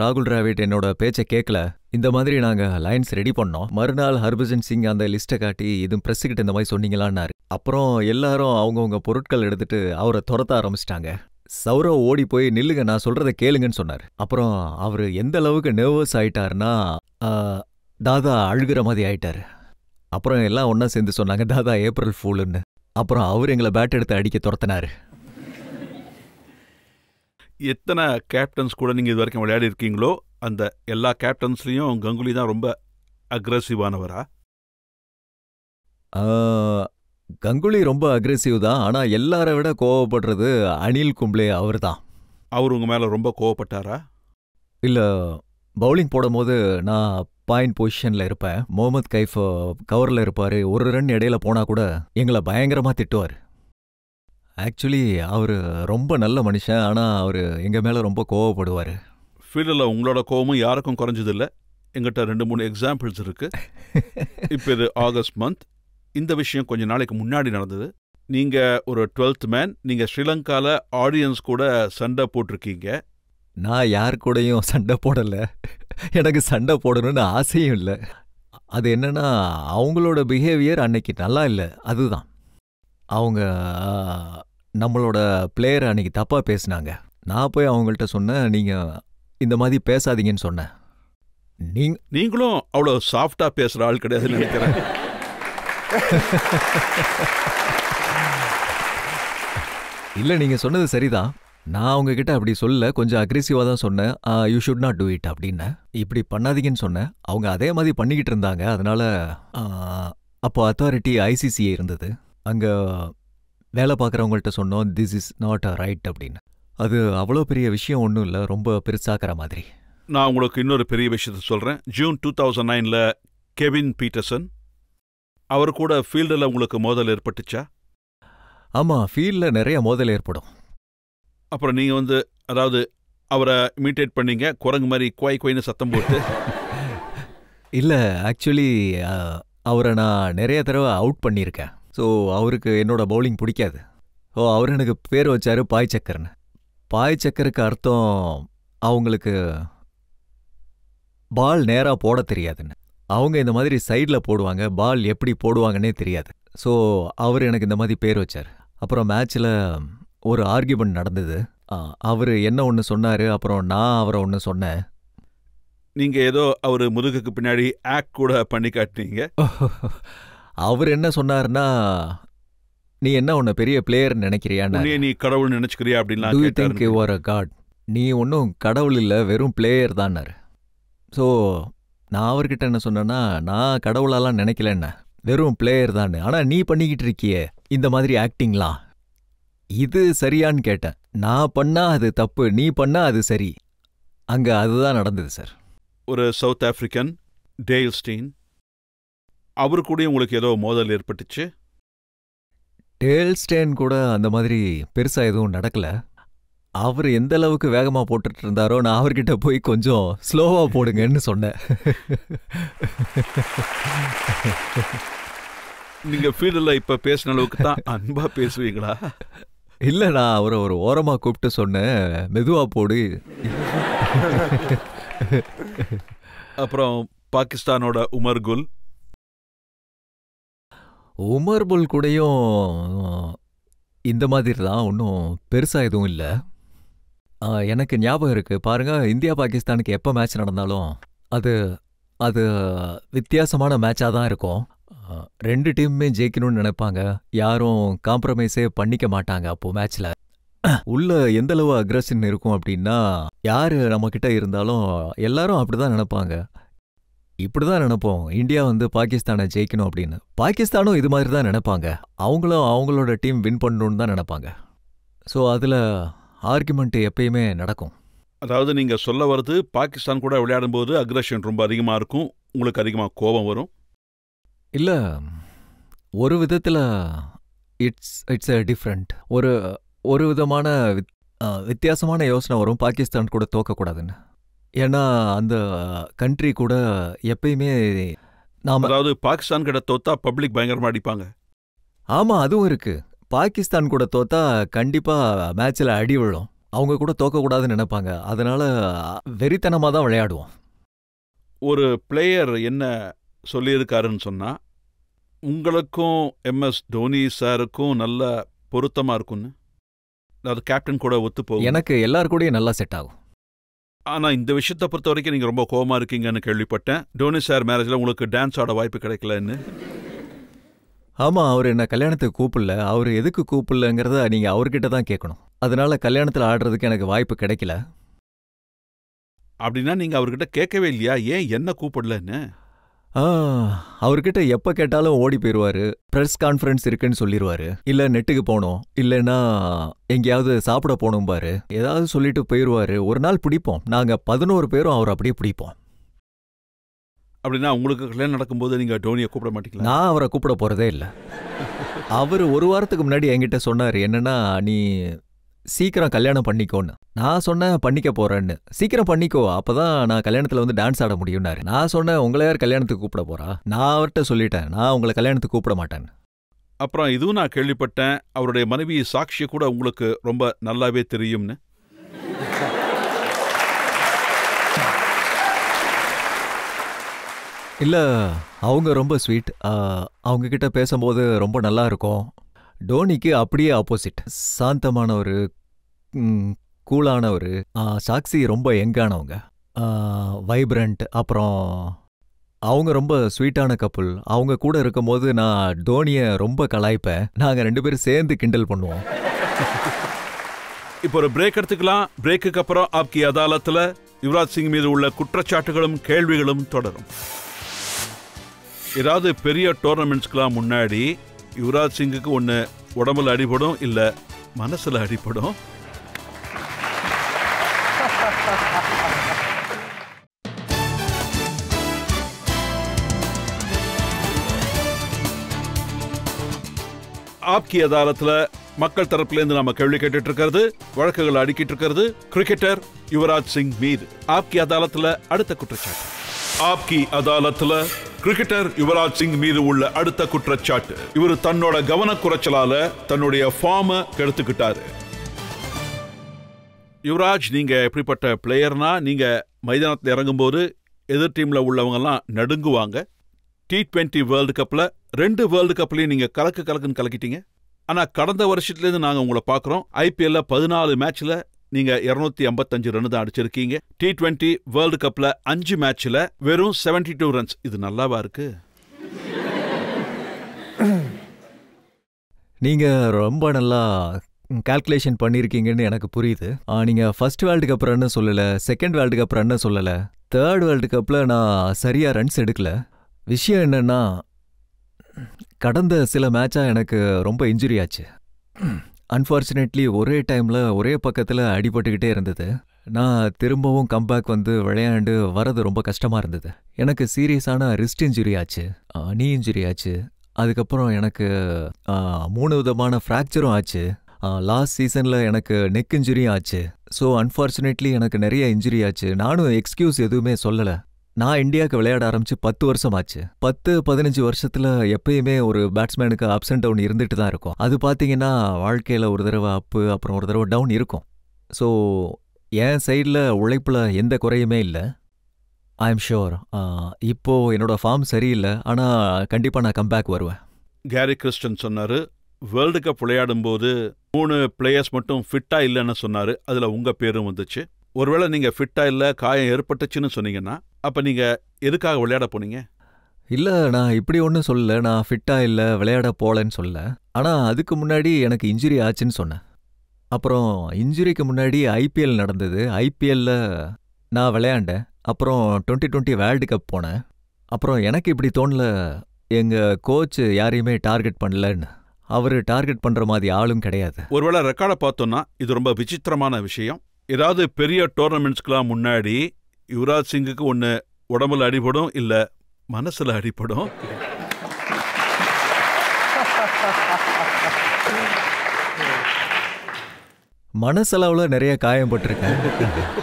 ராகுல் டிராவிட் என்னோட பேச்சை கேட்கல, இந்த மாதிரி நாங்கள் லைன்ஸ் ரெடி பண்ணோம். மறுநாள் ஹர்பஜன் சிங் அந்த லிஸ்ட்டை காட்டி, இது ப்ரெஸ்ஸுக்கிட்ட இந்த மாதிரி சொன்னீங்களான்னாரு. அப்புறம் எல்லாரும் அவங்கவுங்க பொருட்கள் எடுத்துட்டு அவரை துரத்த ஆரம்பிச்சிட்டாங்க. சௌரவ் ஓடி போய் நில்லுங்க, நான் சொல்றதை கேளுங்கன்னு சொன்னார். அப்புறம் அவர் எந்த அளவுக்கு நர்வஸ் ஆயிட்டாருன்னா, தாதா அழுகிற மாதிரி ஆயிட்டாரு. அப்புறம் எல்லாம் ஒன்றா சேர்ந்து சொன்னாங்க, தாதா ஏப்ரல் ஃபூலுன்னு. அப்புறம் அவர் எங்களை பேட் எடுத்து அடிக்க துரத்தினாரு. எத்தனை கேப்டன்ஸ் கூட நீங்கள் இது வரைக்கும் விளையாடி இருக்கீங்களோ, அந்த எல்லா கேப்டன்ஸ்லையும் கங்குலி தான் ரொம்ப அக்ரெசிவானவரா? கங்குலி ரொம்ப அக்ரெசிவ் தான். ஆனால் எல்லாரை விட கோவப்படுறது அனில் கும்ப்ளே அவர் தான். அவர் உங்கள் மேலே ரொம்ப கோவப்பட்டாரா? இல்லை, பவுலிங் போடும்போது நான் பாயிண்ட் பொசிஷனில் இருப்பேன், முகமது கைஃப் கவரில் இருப்பார். ஒரு ரன் இடையில போனால் கூட எங்களை பயங்கரமாக திட்டுவார். ஆக்சுவலி அவர் ரொம்ப நல்ல மனுஷன். ஆனால் அவர் எங்கள் மேலே ரொம்ப கோவப்படுவார். ஃபீல்டில் உங்களோட கோவமும் யாருக்கும் குறைஞ்சதில்லை. எங்கிட்ட 2-3 எக்ஸாம்பிள்ஸ் இருக்கு. இப்போ இது ஆகஸ்ட் மந்த். இந்த விஷயம் கொஞ்சம் நாளைக்கு முன்னாடி நடந்தது. நீங்கள் ஒரு 12th மேன், நீங்கள் ஸ்ரீலங்காவில் ஆடியன்ஸ் கூட சண்டை போட்டிருக்கீங்க. நான் யார் கூடயும் சண்டை போடலை. எனக்கு சண்டை போடணும்னு ஆசையும் இல்லை. அது என்னன்னா, அவங்களோட பிஹேவியர் அன்னைக்கு நல்லா இல்லை, அதுதான். அவங்க நம்மளோட பிளேயரை அன்னைக்கு தப்பாக பேசினாங்க. நான் போய் அவங்கள்ட்ட சொன்னேன், நீங்கள் இந்த மாதிரி பேசாதீங்கன்னு சொன்னேன். நீங்களும் அவ்வளோ சாஃப்டாக பேசுகிற ஆள் கிடையாதுன்னு நினைக்கிறேன். இல்லை, நீங்கள் சொன்னது சரிதான். நான் அவங்கக்கிட்ட அப்படி சொல்ல, கொஞ்சம் அக்ரெசிவாக தான் சொன்னேன். You should not do it அப்படின்னு, இப்படி பண்ணாதீங்கன்னு சொன்னேன். அவங்க அதே மாதிரி பண்ணிக்கிட்டு இருந்தாங்க. அதனால அப்போ அத்தாரிட்டி ஐசிசிஏ இருந்தது. அங்கே வேலை பார்க்குறவங்கள்ட்ட சொன்னோம், this is not a right அப்படின்னு. அது அவ்வளோ பெரிய விஷயம் ஒன்றும் இல்லை, ரொம்ப பெருசாக்கிற மாதிரி. நான் உங்களுக்கு இன்னொரு பெரிய விஷயத்த சொல்கிறேன். ஜூன் 2009 கெவின் பீட்டர்சன், அவர் கூட ஃபீல்டில் உங்களுக்கு மோதல் ஏற்பட்டுச்சா? ஆமாம், ஃபீல்டில் நிறைய மோதல் ஏற்படும். அப்புறம் நீங்கள் அதாவது அவரை இமிட்டேட் பண்ணீங்க, குரங்கு மாதிரி குவாய் குவாய்னு சத்தம் போட்டு. இல்லை, ஆக்சுவலி அவரை நான் நிறைய தடவை அவுட் பண்ணியிருக்கேன். ஸோ அவருக்கு என்னோட பவுலிங் பிடிக்காது. அவர் எனக்கு பேர் வச்சார் பாய் சக்கர்னு. பாய் சக்கருக்கு அர்த்தம் அவங்களுக்கு பால் நேராக போட தெரியாதுன்னு. அவங்க இந்த மாதிரி சைடில் போடுவாங்க, பால் எப்படி போடுவாங்கன்னே தெரியாது. ஸோ அவர் எனக்கு இந்த மாதிரி பேர் வச்சார். அப்புறம் மேட்ச்சில் ஒரு ஆர்கியூமெண்ட் நடந்தது. அவர் என்ன ஒன்று சொன்னார், அப்புறம் நான் அவரை ஒன்று சொன்னேன். நீங்கள் ஏதோ அவர் முதுகுக்கு பின்னாடி ஆக்ட் கூட பண்ணி காட்டினீங்க. அவர் என்ன சொன்னார்னா, நீ என்ன உன்னை பெரிய பிளேயர்னு நினைக்கிறியான்னு. நீ கடவுள் நினைச்சுக்கிறியா அப்படின்லாம். Do you think you are a god? நீ ஒன்றும் கடவுள் இல்லை, வெறும் பிளேயர் தான்னாரு. ஸோ நான் அவர்கிட்ட என்ன சொன்னேன்னா, நான் கடவுளாலாம் நினைக்கலன்னா, வெறும் பிளேயர் தான். ஆனால் நீ பண்ணிக்கிட்டு இருக்கியே இந்த மாதிரி ஆக்டிங்லாம், இது சரியான்னு கேட்டேன். நான் பண்ணா அது தப்பு, நீ பண்ணா அது சரி. அங்கே அதுதான் நடந்தது சார். ஒரு சவுத் ஆப்பிரிக்கன் டேல் ஸ்டீன், அவரு கூட உங்களுக்கு ஏதோ மோதல் ஏற்பட்டுச்சு. டேல் ஸ்டேன் கூட அந்த மாதிரி பெருசாக எதுவும் நடக்கல. அவர் எந்த அளவுக்கு வேகமாக போட்டுட்டு இருந்தாரோ, நான் அவர்கிட்ட போய் கொஞ்சம் ஸ்லோவாக போடுங்கன்னு சொன்னேன். நீங்க ஃபீல்டில் இப்ப பேசின அளவுக்கு தான் அன்பா பேசுவீங்களா? இல்ல, நான் அவரை ஒரு ஓரமா கூப்பிட்டு சொன்னேன், மெதுவா போடு. அப்புறம் பாகிஸ்தானோட உமர் குல். உமர் புல் கூடயும் இந்த மாதிரி தான், ஒன்றும் பெருசா எதுவும் இல்லை. எனக்கு ஞாபகம் இருக்கு பாருங்க, இந்தியா பாகிஸ்தானுக்கு எப்போ மேட்ச் நடந்தாலும் அது அது வித்தியாசமான மேட்சாக தான் இருக்கும். ரெண்டு டீமுமே ஜெயிக்கணும்னு நினைப்பாங்க, யாரும் காம்ப்ரமைஸே பண்ணிக்க மாட்டாங்க. அப்போ மேட்ச்ல உள்ள எந்த அளவு அக்ரஷன் இருக்கும் அப்படின்னா, யாரு நம்ம கிட்ட இருந்தாலும் எல்லாரும் அப்படிதான் நினைப்பாங்க. இப்படிதான் நினைப்போம், இந்தியா வந்து பாகிஸ்தானை ஜெயிக்கணும் அப்படின்னு. பாகிஸ்தானும் இது மாதிரி தான் நினைப்பாங்க, அவங்களும் அவங்களோட டீம் வின் பண்ணணும்னு தான் நினைப்பாங்க. ஸோ அதில் ஆர்குமெண்ட் எப்பயுமே நடக்கும். அதாவது நீங்க சொல்ல வர்றது, பாகிஸ்தான் கூட விளையாடும்போது அக்ரஷன் ரொம்ப அதிகமா இருக்கும், உங்களுக்கு அதிகமாக கோபம் வரும். இல்ல, ஒரு விதத்தில் இட்ஸ் எ டிஃப்ரெண்ட். ஒரு விதமான வித்தியாசமான யோசனை வரும், பாகிஸ்தான் கூட தோக்கக்கூடாதுன்னு. ஏன்னா அந்த கண்ட்ரி கூட எப்பயுமே நாம, அதாவது பாகிஸ்தான் கிட்ட தோத்தா பப்ளிக் பயங்கரமா அடிப்பாங்க. ஆமா அதுவும் இருக்கு. பாகிஸ்தான் கூட தோத்தா கண்டிப்பா மேட்ச்ல அடி விழும், அவங்க கூட தோக்கக்கூடாதுன்னு நினைப்பாங்க. அதனால வெறித்தனமா தான் விளையாடுவோம். ஒரு பிளேயர் என்ன சொல்லியிருக்காருன்னு சொன்னா, உங்களுக்கும் MS தோனி சாருக்கும் நல்ல பொருத்தமா இருக்கும்னு. அது கேப்டன் கூட ஒத்து போகும். எனக்கு எல்லார் கூடயும் நல்லா செட் ஆகும். ஆனா இந்த விஷயத்தை பொறுத்த வரைக்கும் நீங்க ரொம்ப கோவமா இருக்கீங்கன்னு கேள்விப்பட்டேன். தோனி சார் மேரேஜ்ல உங்களுக்கு டான்ஸ் ஆட வாய்ப்பு கிடைக்கலன்னு. ஆமா, அவர் என்ன கல்யாணத்துக்கு கூப்பிடல. அவர் எதுக்கு கூப்பிடலங்கிறத நீங்க அவர்கிட்ட தான் கேட்கணும். அதனால கல்யாணத்துல ஆடுறதுக்கு எனக்கு வாய்ப்பு கிடைக்கல. அப்படின்னா நீங்க அவர்கிட்ட கேட்கவே இல்லையா, ஏன் என்ன கூப்பிடலன்னு? அவர்கிட்ட எப்ப கேட்டாலும் ஓடி போயிடுவாரு. ப்ரெஸ் கான்ஃபரன்ஸ் இருக்குன்னு சொல்லிடுவாரு, இல்ல நெட்டுக்கு போகணும், இல்லைன்னா எங்கேயாவது சாப்பிட போகணும் பாரு, ஏதாவது சொல்லிட்டு போயிடுவாரு. ஒரு நாள் பிடிப்போம், நாங்க 11 பேரும் அவர் அப்படியே பிடிப்போம். அப்படின்னா உங்களுக்கு கல்யாணம் நடக்கும்போது நீங்க டோனியை கூப்பிட மாட்டீங்களா? நான் அவரை கூப்பிட போறதே இல்லை. அவர் ஒரு வாரத்துக்கு முன்னாடி என்கிட்ட சொன்னார், என்னன்னா நீ சீக்கிரம் கல்யாணம் பண்ணிக்கோன்னு. நான் சொன்னேன் பண்ணிக்க போறேன்னு. சீக்கிரம் பண்ணிக்கோ, அப்பதான் நான் கல்யாணத்துல வந்து டான்ஸ் ஆட முடியும்னாரு. நான் சொன்னேன், உங்களை யார் கல்யாணத்துக்கு கூப்பிட போறா? நான் அவர்கிட்ட சொல்லிட்டேன், நான் உங்களை கல்யாணத்துக்கு கூப்பிட மாட்டேன்னு. அப்புறம் இதுவும் நான் கேள்விப்பட்டேன், அவருடைய மனைவி சாக்ஷி கூட உங்களுக்கு ரொம்ப நல்லாவே தெரியும்னு. இல்ல, அவங்க ரொம்ப ஸ்வீட். அவங்க கிட்ட பேசும்போது ரொம்ப நல்லா இருக்கும். டோனிக்கு அப்படியே ஆப்போசிட், சாந்தமானவர், கூலானவர். சாக்ஷி ரொம்ப யங்கானவங்க, வைப்ரண்ட். அப்புறம் அவங்க ரொம்ப ஸ்வீட்டான கப்புள். அவங்க கூட இருக்கும்போது நான் டோனியை ரொம்ப கலாய்ப்பேன், நாங்கள் 2 பேரும் சேர்ந்து கிண்டல் பண்ணுவோம். இப்போ ஒரு பிரேக் எடுத்துக்கலாம். பிரேக்குக்கு அப்புறம் ஆப்கி அதாலத்தில் யுவராஜ் சிங் மீது உள்ள குற்றச்சாட்டுகளும் கேள்விகளும் தொடரும். ஏதாவது பெரிய டோர்னமெண்ட்ஸ்க்கெலாம் முன்னாடி யுவராஜ் சிங்குக்கு ஒன்று உடம்புல அடிபடும், இல்லை மனசில் அடிபடும். ஆப்கி அதாலத்தில் மக்கள் தரப்புலேருந்து நாம கேள்வி கேட்டுட்டு இருக்கிறது, வழக்குகள் அடுக்கிட்டு இருக்கிறது கிரிக்கெட்டர் யுவராஜ் சிங் மீது. ஆப்கி அதாலத்தில் அடுத்த குற்றச்சாட்டு. ஆப்கி அதாலத்தில் கிரிக்கெட்டர் யுவராஜ் சிங் மீது உள்ள அடுத்த குற்றச்சாட்டு, இவர் தன்னோட கவனக்குறைச்சலால தன்னுடைய ஃபார்மை கெடுத்துக்கிட்டாரு. யுவராஜ், நீங்க எப்படிப்பட்ட பிளேயர்னா, நீங்க மைதானத்தில் இறங்கும்போது எதிர் டீம்ல உள்ளவங்கெல்லாம் நடுங்குவாங்க. T20 வேர்ல்டு கப்ல 2 வேர்ல்டு கப்லையும் நீங்க கலக்குன்னு கலக்கிட்டீங்க. ஆனா கடந்த வருஷத்துலேருந்து நாங்க உங்களை பார்க்குறோம், IPL 14 மேட்ச்ல நீங்க 255 ரன் தான் அடிச்சிருக்கீங்க. T20 வேர்ல்டு கப்ல 5 மேட்ச்ல வெறும் 72 ரன்ஸ். இது நல்லாவா இருக்கு? நீங்க ரொம்ப நல்லா கால்குலேஷன் பண்ணியிருக்கீங்கன்னு எனக்கு புரியுது. நீங்க ஃபர்ஸ்ட் வேர்ல்டு கப் ரன்னு சொல்லல, செகண்ட் வேர்ல்டு கப் ரன்னு சொல்லல, தேர்ட் வேர்ல்டு கப்ல நான் சரியா ரன்ஸ் எடுக்கல. விஷயம் என்னன்னா, கடந்த சில மேட்சா எனக்கு ரொம்ப இன்ஜுரி ஆச்சு. அன்ஃபார்ச்சுனேட்லி ஒரே டைம்ல ஒரே பக்கத்தில் அடிபட்டுக்கிட்டே இருந்தது. நான் திரும்பவும் கம்பேக் வந்து விளையாண்டு வரது ரொம்ப கஷ்டமா இருந்தது. எனக்கு சீரியஸான ரிஸ்ட் இன்ஜுரி ஆச்சு, நீ இன்ஜுரி ஆச்சு. அதுக்கப்புறம் எனக்கு 3 விதமான ஃப்ராக்சரும் ஆச்சு. லாஸ்ட் சீசன்ல எனக்கு நெக் இன்ஜுரியும் ஆச்சு. ஸோ அன்ஃபார்ச்சுனேட்லி எனக்கு நிறைய இன்ஜுரி ஆச்சு. நானும் எக்ஸ்கியூஸ் எதுவுமே சொல்லலை. நான் இந்தியாவுக்கு விளையாட ஆரம்பிச்சு 10 வருஷம் ஆச்சு. 10-15 வருஷத்துல எப்பயுமே ஒரு பேட்ஸ்மேனுக்கு அப்ஸ் அண்ட் டவுன் இருந்துட்டு தான் இருக்கும். அது பார்த்தீங்கன்னா வாழ்க்கையில் ஒரு தடவை அப்பு அப்புறம் ஒரு தடவை டவுன் இருக்கும். ஸோ என் சைடில் உழைப்பில் எந்த குறையுமே இல்லை. ஐ எம் ஷுர் இப்போ என்னோட ஃபார்ம் சரியில்லை, ஆனால் கண்டிப்பாக நான் கம்பேக் வருவேன். கேரி கிறிஸ்டன் சொன்னாரு, வேர்ல்டு கப் விளையாடும் போது 3 பிளேயர்ஸ் மட்டும் ஃபிட்டா இல்லைன்னு சொன்னாரு. அதுல உங்க பேரும் வந்துச்சு. ஒருவேளை நீங்க ஃபிட்டா இல்ல, காயம் ஏற்பட்டுச்சுன்னு சொன்னீங்கன்னா அப்ப நீங்க எதுக்காக விளையாட போனீங்க? இல்லை, நான் இப்படி ஒன்றும் சொல்லல. நான் ஃபிட்டாக இல்லை, விளையாட போகலன்னு சொல்லல. ஆனால் அதுக்கு முன்னாடி எனக்கு இன்ஜுரி ஆச்சுன்னு சொன்னேன். அப்புறம் இன்ஜுரிக்கு முன்னாடி ஐபிஎல் நடந்தது. ஐபிஎல்ல நான் விளையாண்டேன். அப்புறம் 2020 வேர்ல்டு கப் போனேன். அப்புறம் எனக்கு இப்படி தோணல, எங்கள் கோச் யாரையுமே டார்கெட் பண்ணலன்னு. அவர் டார்கெட் பண்ணுற மாதிரி ஆளும் கிடையாது. ஒருவேளை ரெக்கார்டை பார்த்தோம்னா இது ரொம்ப விசித்திரமான விஷயம். ஏதாவது பெரிய டோர்னமெண்ட்ஸ்க்கெல்லாம் முன்னாடி யுவராஜ் சிங்குக்கு ஒன்று உடம்புல அடிபடும், இல்லை மனசில் அடிபடும். மனசளவில் நிறைய காயம்பட்டிருக்கேன்.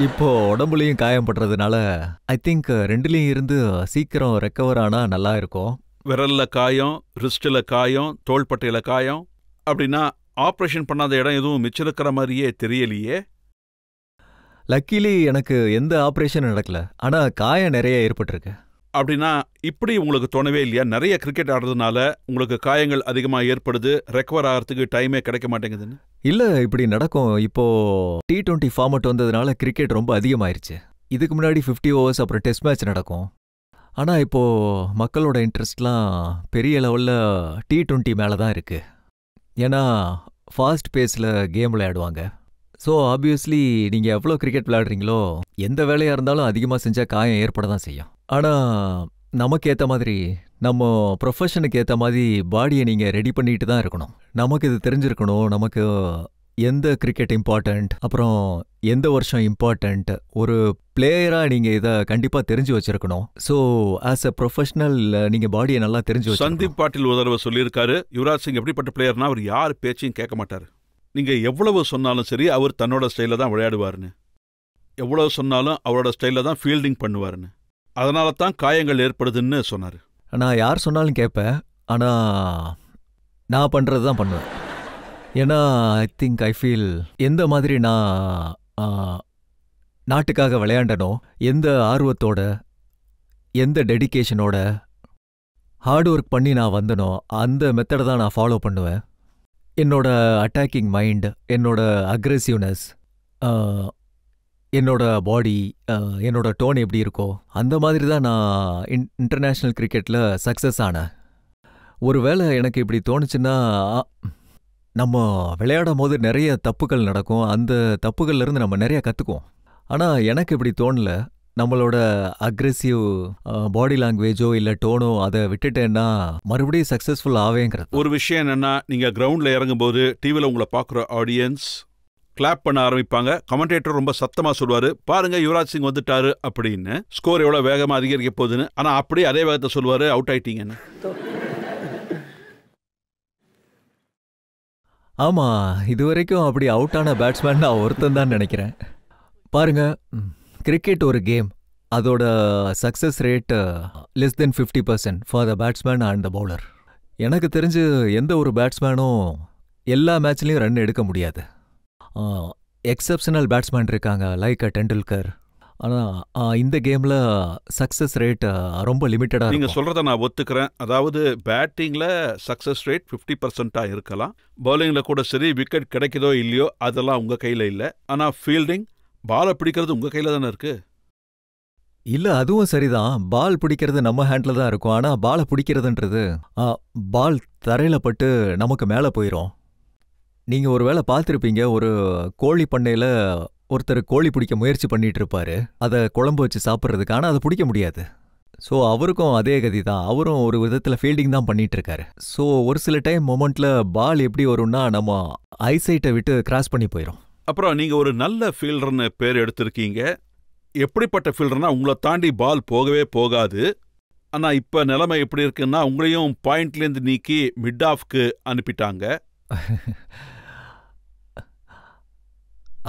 இப்போ உடம்புலையும் காயம்படுறதுனால ஐ திங்க் ரெண்டுலேயும் இருந்து சீக்கிரம் ரெக்கவர் ஆனால் நல்லா இருக்கும். விரல்ல காயம், ரிஸ்டில் காயம், தோள்பட்டையில காயம், அப்படின்னா ஆப்ரேஷன் பண்ணாத இடம் எதுவும் மிச்சிருக்கிற மாதிரியே தெரியலையே. லக்கிலி எனக்கு எந்த ஆப்ரேஷனும் நடக்கல, ஆனால் காயம் நிறைய ஏற்பட்டிருக்கு. அப்படின்னா இப்படி உங்களுக்கு தோணவே இல்லையா? நிறைய கிரிக்கெட் ஆடுறதுனால உங்களுக்கு காயங்கள் அதிகமாக ஏற்படுது, ரெக்கவர் ஆகிறதுக்கு டைமே கிடைக்க மாட்டேங்குதுன்னு. இல்லை, இப்படி நடக்கும். இப்போ T20 ஃபார்மட் வந்ததுனால கிரிக்கெட் ரொம்ப அதிகமாயிருச்சு. இதுக்கு முன்னாடி 50 ஓவர்ஸ் அப்புறம் டெஸ்ட் மேட்ச் நடக்கும். ஆனால் இப்போ மக்களோட இன்ட்ரெஸ்ட்லாம் பெரிய லெவலில் T20 மேலே தான் இருக்கு. ஏன்னா ஃபாஸ்ட் பேஸில் கேம் விளையாடுவாங்க. ஸோ ஆப்வியஸ்லி நீங்கள் எவ்வளோ கிரிக்கெட் விளையாடுறீங்களோ எந்த வேலையாக இருந்தாலும் அதிகமாக செஞ்சால் காயம் ஏற்பட தான் செய்யும். ஆனால் நமக்கு ஏற்ற மாதிரி, நம்ம ப்ரொஃபஷனுக்கு ஏற்ற மாதிரி பாடியை நீங்கள் ரெடி பண்ணிட்டு தான் இருக்கணும். நமக்கு இது தெரிஞ்சிருக்கணும், நமக்கு எந்த கிரிக்கெட் இம்பார்ட்டண்ட், அப்புறம் எந்த வருஷம் இம்பார்ட்டண்ட். ஒரு பிளேயராக நீங்கள் இதை கண்டிப்பாக தெரிஞ்சு வச்சிருக்கணும். ஸோ ஆஸ் எ ப்ரொஃபஷனல் நீங்கள் பாடியை நல்லா தெரிஞ்சு வச்சு. சந்தீப் பாட்டில் ஒரு தடவை சொல்லியிருக்காரு, யுவராஜ் சிங் எப்படிப்பட்ட பிளேயர்னா அவர் யார் பேச்சையும் கேட்க மாட்டார். நீங்கள் எவ்வளவு சொன்னாலும் சரி அவர் தன்னோட ஸ்டைலில் தான் விளையாடுவார்னு, எவ்வளவு சொன்னாலும் அவரோட ஸ்டைலில் தான் ஃபீல்டிங் பண்ணுவார்னு. அதனால தான் காயங்கள் ஏற்படுதுன்னு சொன்னார். நான் யார் சொன்னாலும் கேட்பேன், ஆனால் நான் பண்ணுறது தான் பண்ணுவேன். ஏன்னா ஐ ஃபீல் எந்த மாதிரி நான் நாட்டுக்காக விளையாண்டனோ, எந்த ஆர்வத்தோட, எந்த டெடிகேஷனோட ஹார்ட் ஒர்க் பண்ணி நான் வந்தனோ அந்த மெத்தடை தான் நான் ஃபாலோ பண்ணுவேன். என்னோட அட்டாக்கிங் மைண்ட், என்னோட அக்ரெசிவ்னஸ், என்னோட பாடி, என்னோட டோன் எப்படி இருக்கோ அந்த மாதிரி தான் நான் இன்டர்நேஷ்னல் கிரிக்கெட்டில் சக்ஸஸ் ஆனேன். ஒருவேளை எனக்கு இப்படி தோணுச்சுன்னா, நம்ம விளையாடும் போது நிறைய தப்புகள் நடக்கும், அந்த தப்புகள்லேருந்து நம்ம நிறைய கற்றுக்குவோம். ஆனால் எனக்கு இப்படி தோணல. நம்மளோட அக்ரெசிவ் பாடி லாங்குவேஜோ இல்லை டோனோ அதை விட்டுட்டேன்னா மறுபடியும் சக்ஸஸ்ஃபுல் ஆவேங்கிறது. ஒரு விஷயம் என்னன்னா, நீங்கள் கிரவுண்டில் இறங்கும்போது டிவியில் உங்களை பார்க்குற ஆடியன்ஸ் கிளாப் பண்ண ஆரம்பிப்பாங்க. கமெண்டேட்டர் ரொம்ப சத்தமாக சொல்லுவார், பாருங்க யுவராஜ் சிங் வந்துட்டாரு அப்படின்னு, ஸ்கோர் எவ்வளோ வேகமாக அதிகரிக்க போகுதுன்னு. ஆனால் அப்படியே அதே வேகத்தை சொல்லுவார், அவுட் ஆயிட்டீங்கன்னு. ஆமாம், இது வரைக்கும் அப்படி அவுட் ஆன பேட்ஸ்மேன் நான் ஒருத்தன் தான் நினைக்கிறேன். பாருங்க, கிரிக்கெட் ஒரு கேம். அதோட success rate less than 50% for the batsman and the bowler. எனக்கு தெரிஞ்சு எந்த ஒரு பேட்ஸ்மேனும் எல்லா மேட்ச்லேயும் ரன் எடுக்க முடியாது. எக்ஸப்ஷனல் பேட்ஸ்மேன் இருக்காங்க, லைக் டெண்டுல்கர். ஆனால் இந்த கேமில் சக்ஸஸ் ரேட் ரொம்ப லிமிட்டடாக. நீங்கள் சொல்கிறத நான் ஒத்துக்கிறேன். அதாவது பேட்டிங்கில் சக்ஸஸ் ரேட் 50%-ஆக இருக்கலாம், பவுலிங்கில் கூட சரி. விக்கெட் கிடைக்குதோ இல்லையோ அதெல்லாம் உங்கள் கையில் இல்லை. ஆனால் ஃபீல்டிங், பாலை பிடிக்கிறது உங்கள் கையில் தானே இருக்கு. இல்லை, அதுவும் சரிதான். பால் பிடிக்கிறது நம்ம ஹேண்டில் தான் இருக்கும். ஆனால் பாலை பிடிக்கிறதுன்றது பால் தரையில் பட்டு நமக்கு மேலே போயிடும். நீங்கள் ஒரு வேளை பார்த்துருப்பீங்க, ஒரு கோழி பண்ணையில் ஒருத்தர் கோழி பிடிக்க முயற்சி பண்ணிட்டு இருப்பாரு, அதை குழம்பு வச்சு சாப்பிட்றதுக்கு. ஆனால் அதை பிடிக்க முடியாது. ஸோ அவருக்கும் அதே கதி தான். அவரும் ஒரு விதத்தில் ஃபீல்டிங் தான் பண்ணிட்டு இருக்காரு. ஸோ ஒரு சில டைம் மொமெண்ட்டில் பால் எப்படி வரும்னா நம்ம ஐசைட்டை விட்டு கிராஸ் பண்ணி போயிடும். அப்புறம் நீங்கள் ஒரு நல்ல ஃபீல்டர்னு பேர் எடுத்திருக்கீங்க. எப்படிப்பட்ட ஃபீல்டர்னா, உங்களை தாண்டி பால் போகவே போகாது. ஆனால் இப்போ நிலைமை எப்படி இருக்குன்னா, உங்களையும் பாயிண்ட்லேருந்து நீக்கி மிட் ஆஃப்க்கு அனுப்பிட்டாங்க.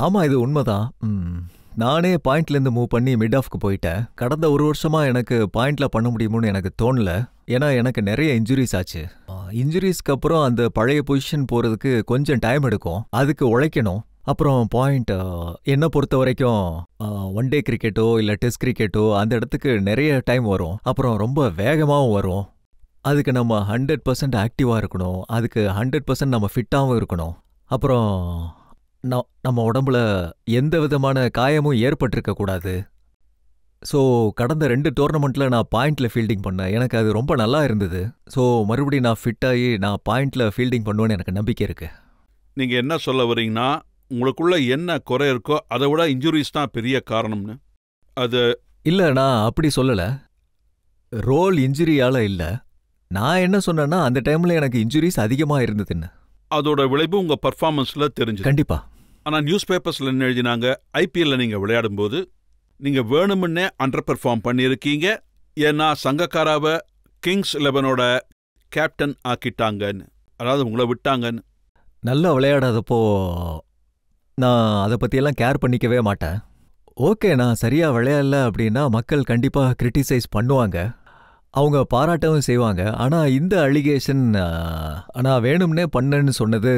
ஆமாம், இது உண்மைதான். நானே பாயிண்ட்லேருந்து மூவ் பண்ணி மிட் ஆஃப்க்கு போயிட்டேன். கடந்த ஒரு வருஷமா எனக்கு பாயிண்ட்ல பண்ண முடியுமோன்னு எனக்கு தோணல. ஏன்னா எனக்கு நிறைய இன்ஜுரிஸ் ஆச்சு. இன்ஜுரிஸ்க்கு அப்புறம் அந்த பழைய பொசிஷன் போறதுக்கு கொஞ்சம் டைம் எடுக்கும், அதுக்கு உழைக்கணும். அப்புறம் பாயிண்ட் என்னை பொறுத்த வரைக்கும் ஒன் டே கிரிக்கெட்டோ இல்லை டெஸ்ட் கிரிக்கெட்டோ அந்த இடத்துக்கு நிறைய டைம் வரும். அப்புறம் ரொம்ப வேகமாகவும் வரும். அதுக்கு நம்ம 100% ஆக்டிவாக இருக்கணும், அதுக்கு 100% நம்ம ஃபிட்டாகவும் இருக்கணும். அப்புறம் நம்ம உடம்புல எந்த விதமான காயமும் ஏற்பட்டிருக்க கூடாது. ஸோ கடந்த 2 டோர்னமெண்ட்டில் நான் பாயிண்டில் ஃபீல்டிங் பண்ணேன். எனக்கு அது ரொம்ப நல்லா இருந்தது. ஸோ மறுபடியும் நான் ஃபிட்டாகி நான் பாயிண்டில் ஃபீல்டிங் பண்ணுவேன்னு எனக்கு நம்பிக்கை இருக்கு. நீங்கள் என்ன சொல்ல வரீங்கன்னா, உங்களுக்குள்ள என்ன குறை இருக்கோ அதை விட இன்ஜுரிஸ் தான் பெரிய காரணம்னு? அது இல்லை, நான் அப்படி சொல்லலை. ரோல் இன்ஜுரியால் இல்லை. நான் என்ன சொன்னேன்னா, அந்த டைமில் எனக்கு இன்ஜுரிஸ் அதிகமாக இருந்ததுன்னு. அதோட விளைவு உங்கள் பர்ஃபார்மன்ஸில் தெரிஞ்சு. கண்டிப்பா. ஆனால் நியூஸ் பேப்பர்ஸில் என்ன எழுதினாங்க, ஐபிஎல்ல நீங்கள் விளையாடும்போது நீங்கள் வேணுமுன்னே அண்டர் பெர்ஃபார்ம் பண்ணியிருக்கீங்க, ஏன்னா சங்கக்காராவை கிங்ஸ் 11ஓட கேப்டன் ஆக்கிட்டாங்கன்னு, அதாவது உங்களை விட்டாங்கன்னு. நல்லா விளையாடாதப்போ நான் அதை பற்றியெல்லாம் கேர் பண்ணிக்கவே மாட்டேன். ஓகே, நான் சரியாக விளையாடல அப்படின்னா மக்கள் கண்டிப்பாக கிரிட்டிசைஸ் பண்ணுவாங்க, அவங்க பாராட்டவும் செய்வாங்க. ஆனால் இந்த அலிகேஷன் நான் வேணும்னே பண்ணேன்னு சொன்னது,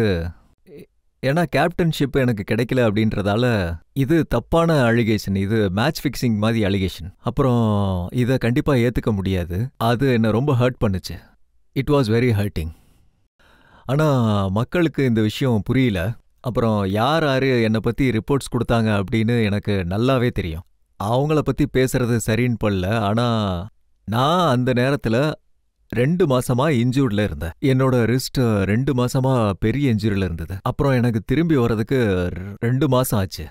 ஏன்னா கேப்டன்ஷிப் எனக்கு கிடைக்கல அப்படின்றதால இது தப்பான அலிகேஷன். இது மேட்ச் ஃபிக்ஸிங் மாதிரி அலிகேஷன். அப்புறம் இதை கண்டிப்பாக ஏற்றுக்க முடியாது. அது என்னை ரொம்ப ஹர்ட் பண்ணுச்சு. It was very hurting. ஆனால் மக்களுக்கு இந்த விஷயம் புரியல. அப்புறம் யார் யார் என்னை பற்றி ரிப்போர்ட்ஸ் கொடுத்தாங்க அப்படின்னு எனக்கு நல்லாவே தெரியும். அவங்கள பற்றி பேசுறது சரின்னு படல. ஆனால் நான் அந்த நேரத்தில் 2 மாசமா இன்ஜூர்டில் இருந்தேன். என்னோட ரிஸ்ட் 2 மாசமா பெரிய இன்ஜூரியில் இருந்தது. அப்புறம் எனக்கு திரும்பி வர்றதுக்கு 2 மாசம் ஆச்சு.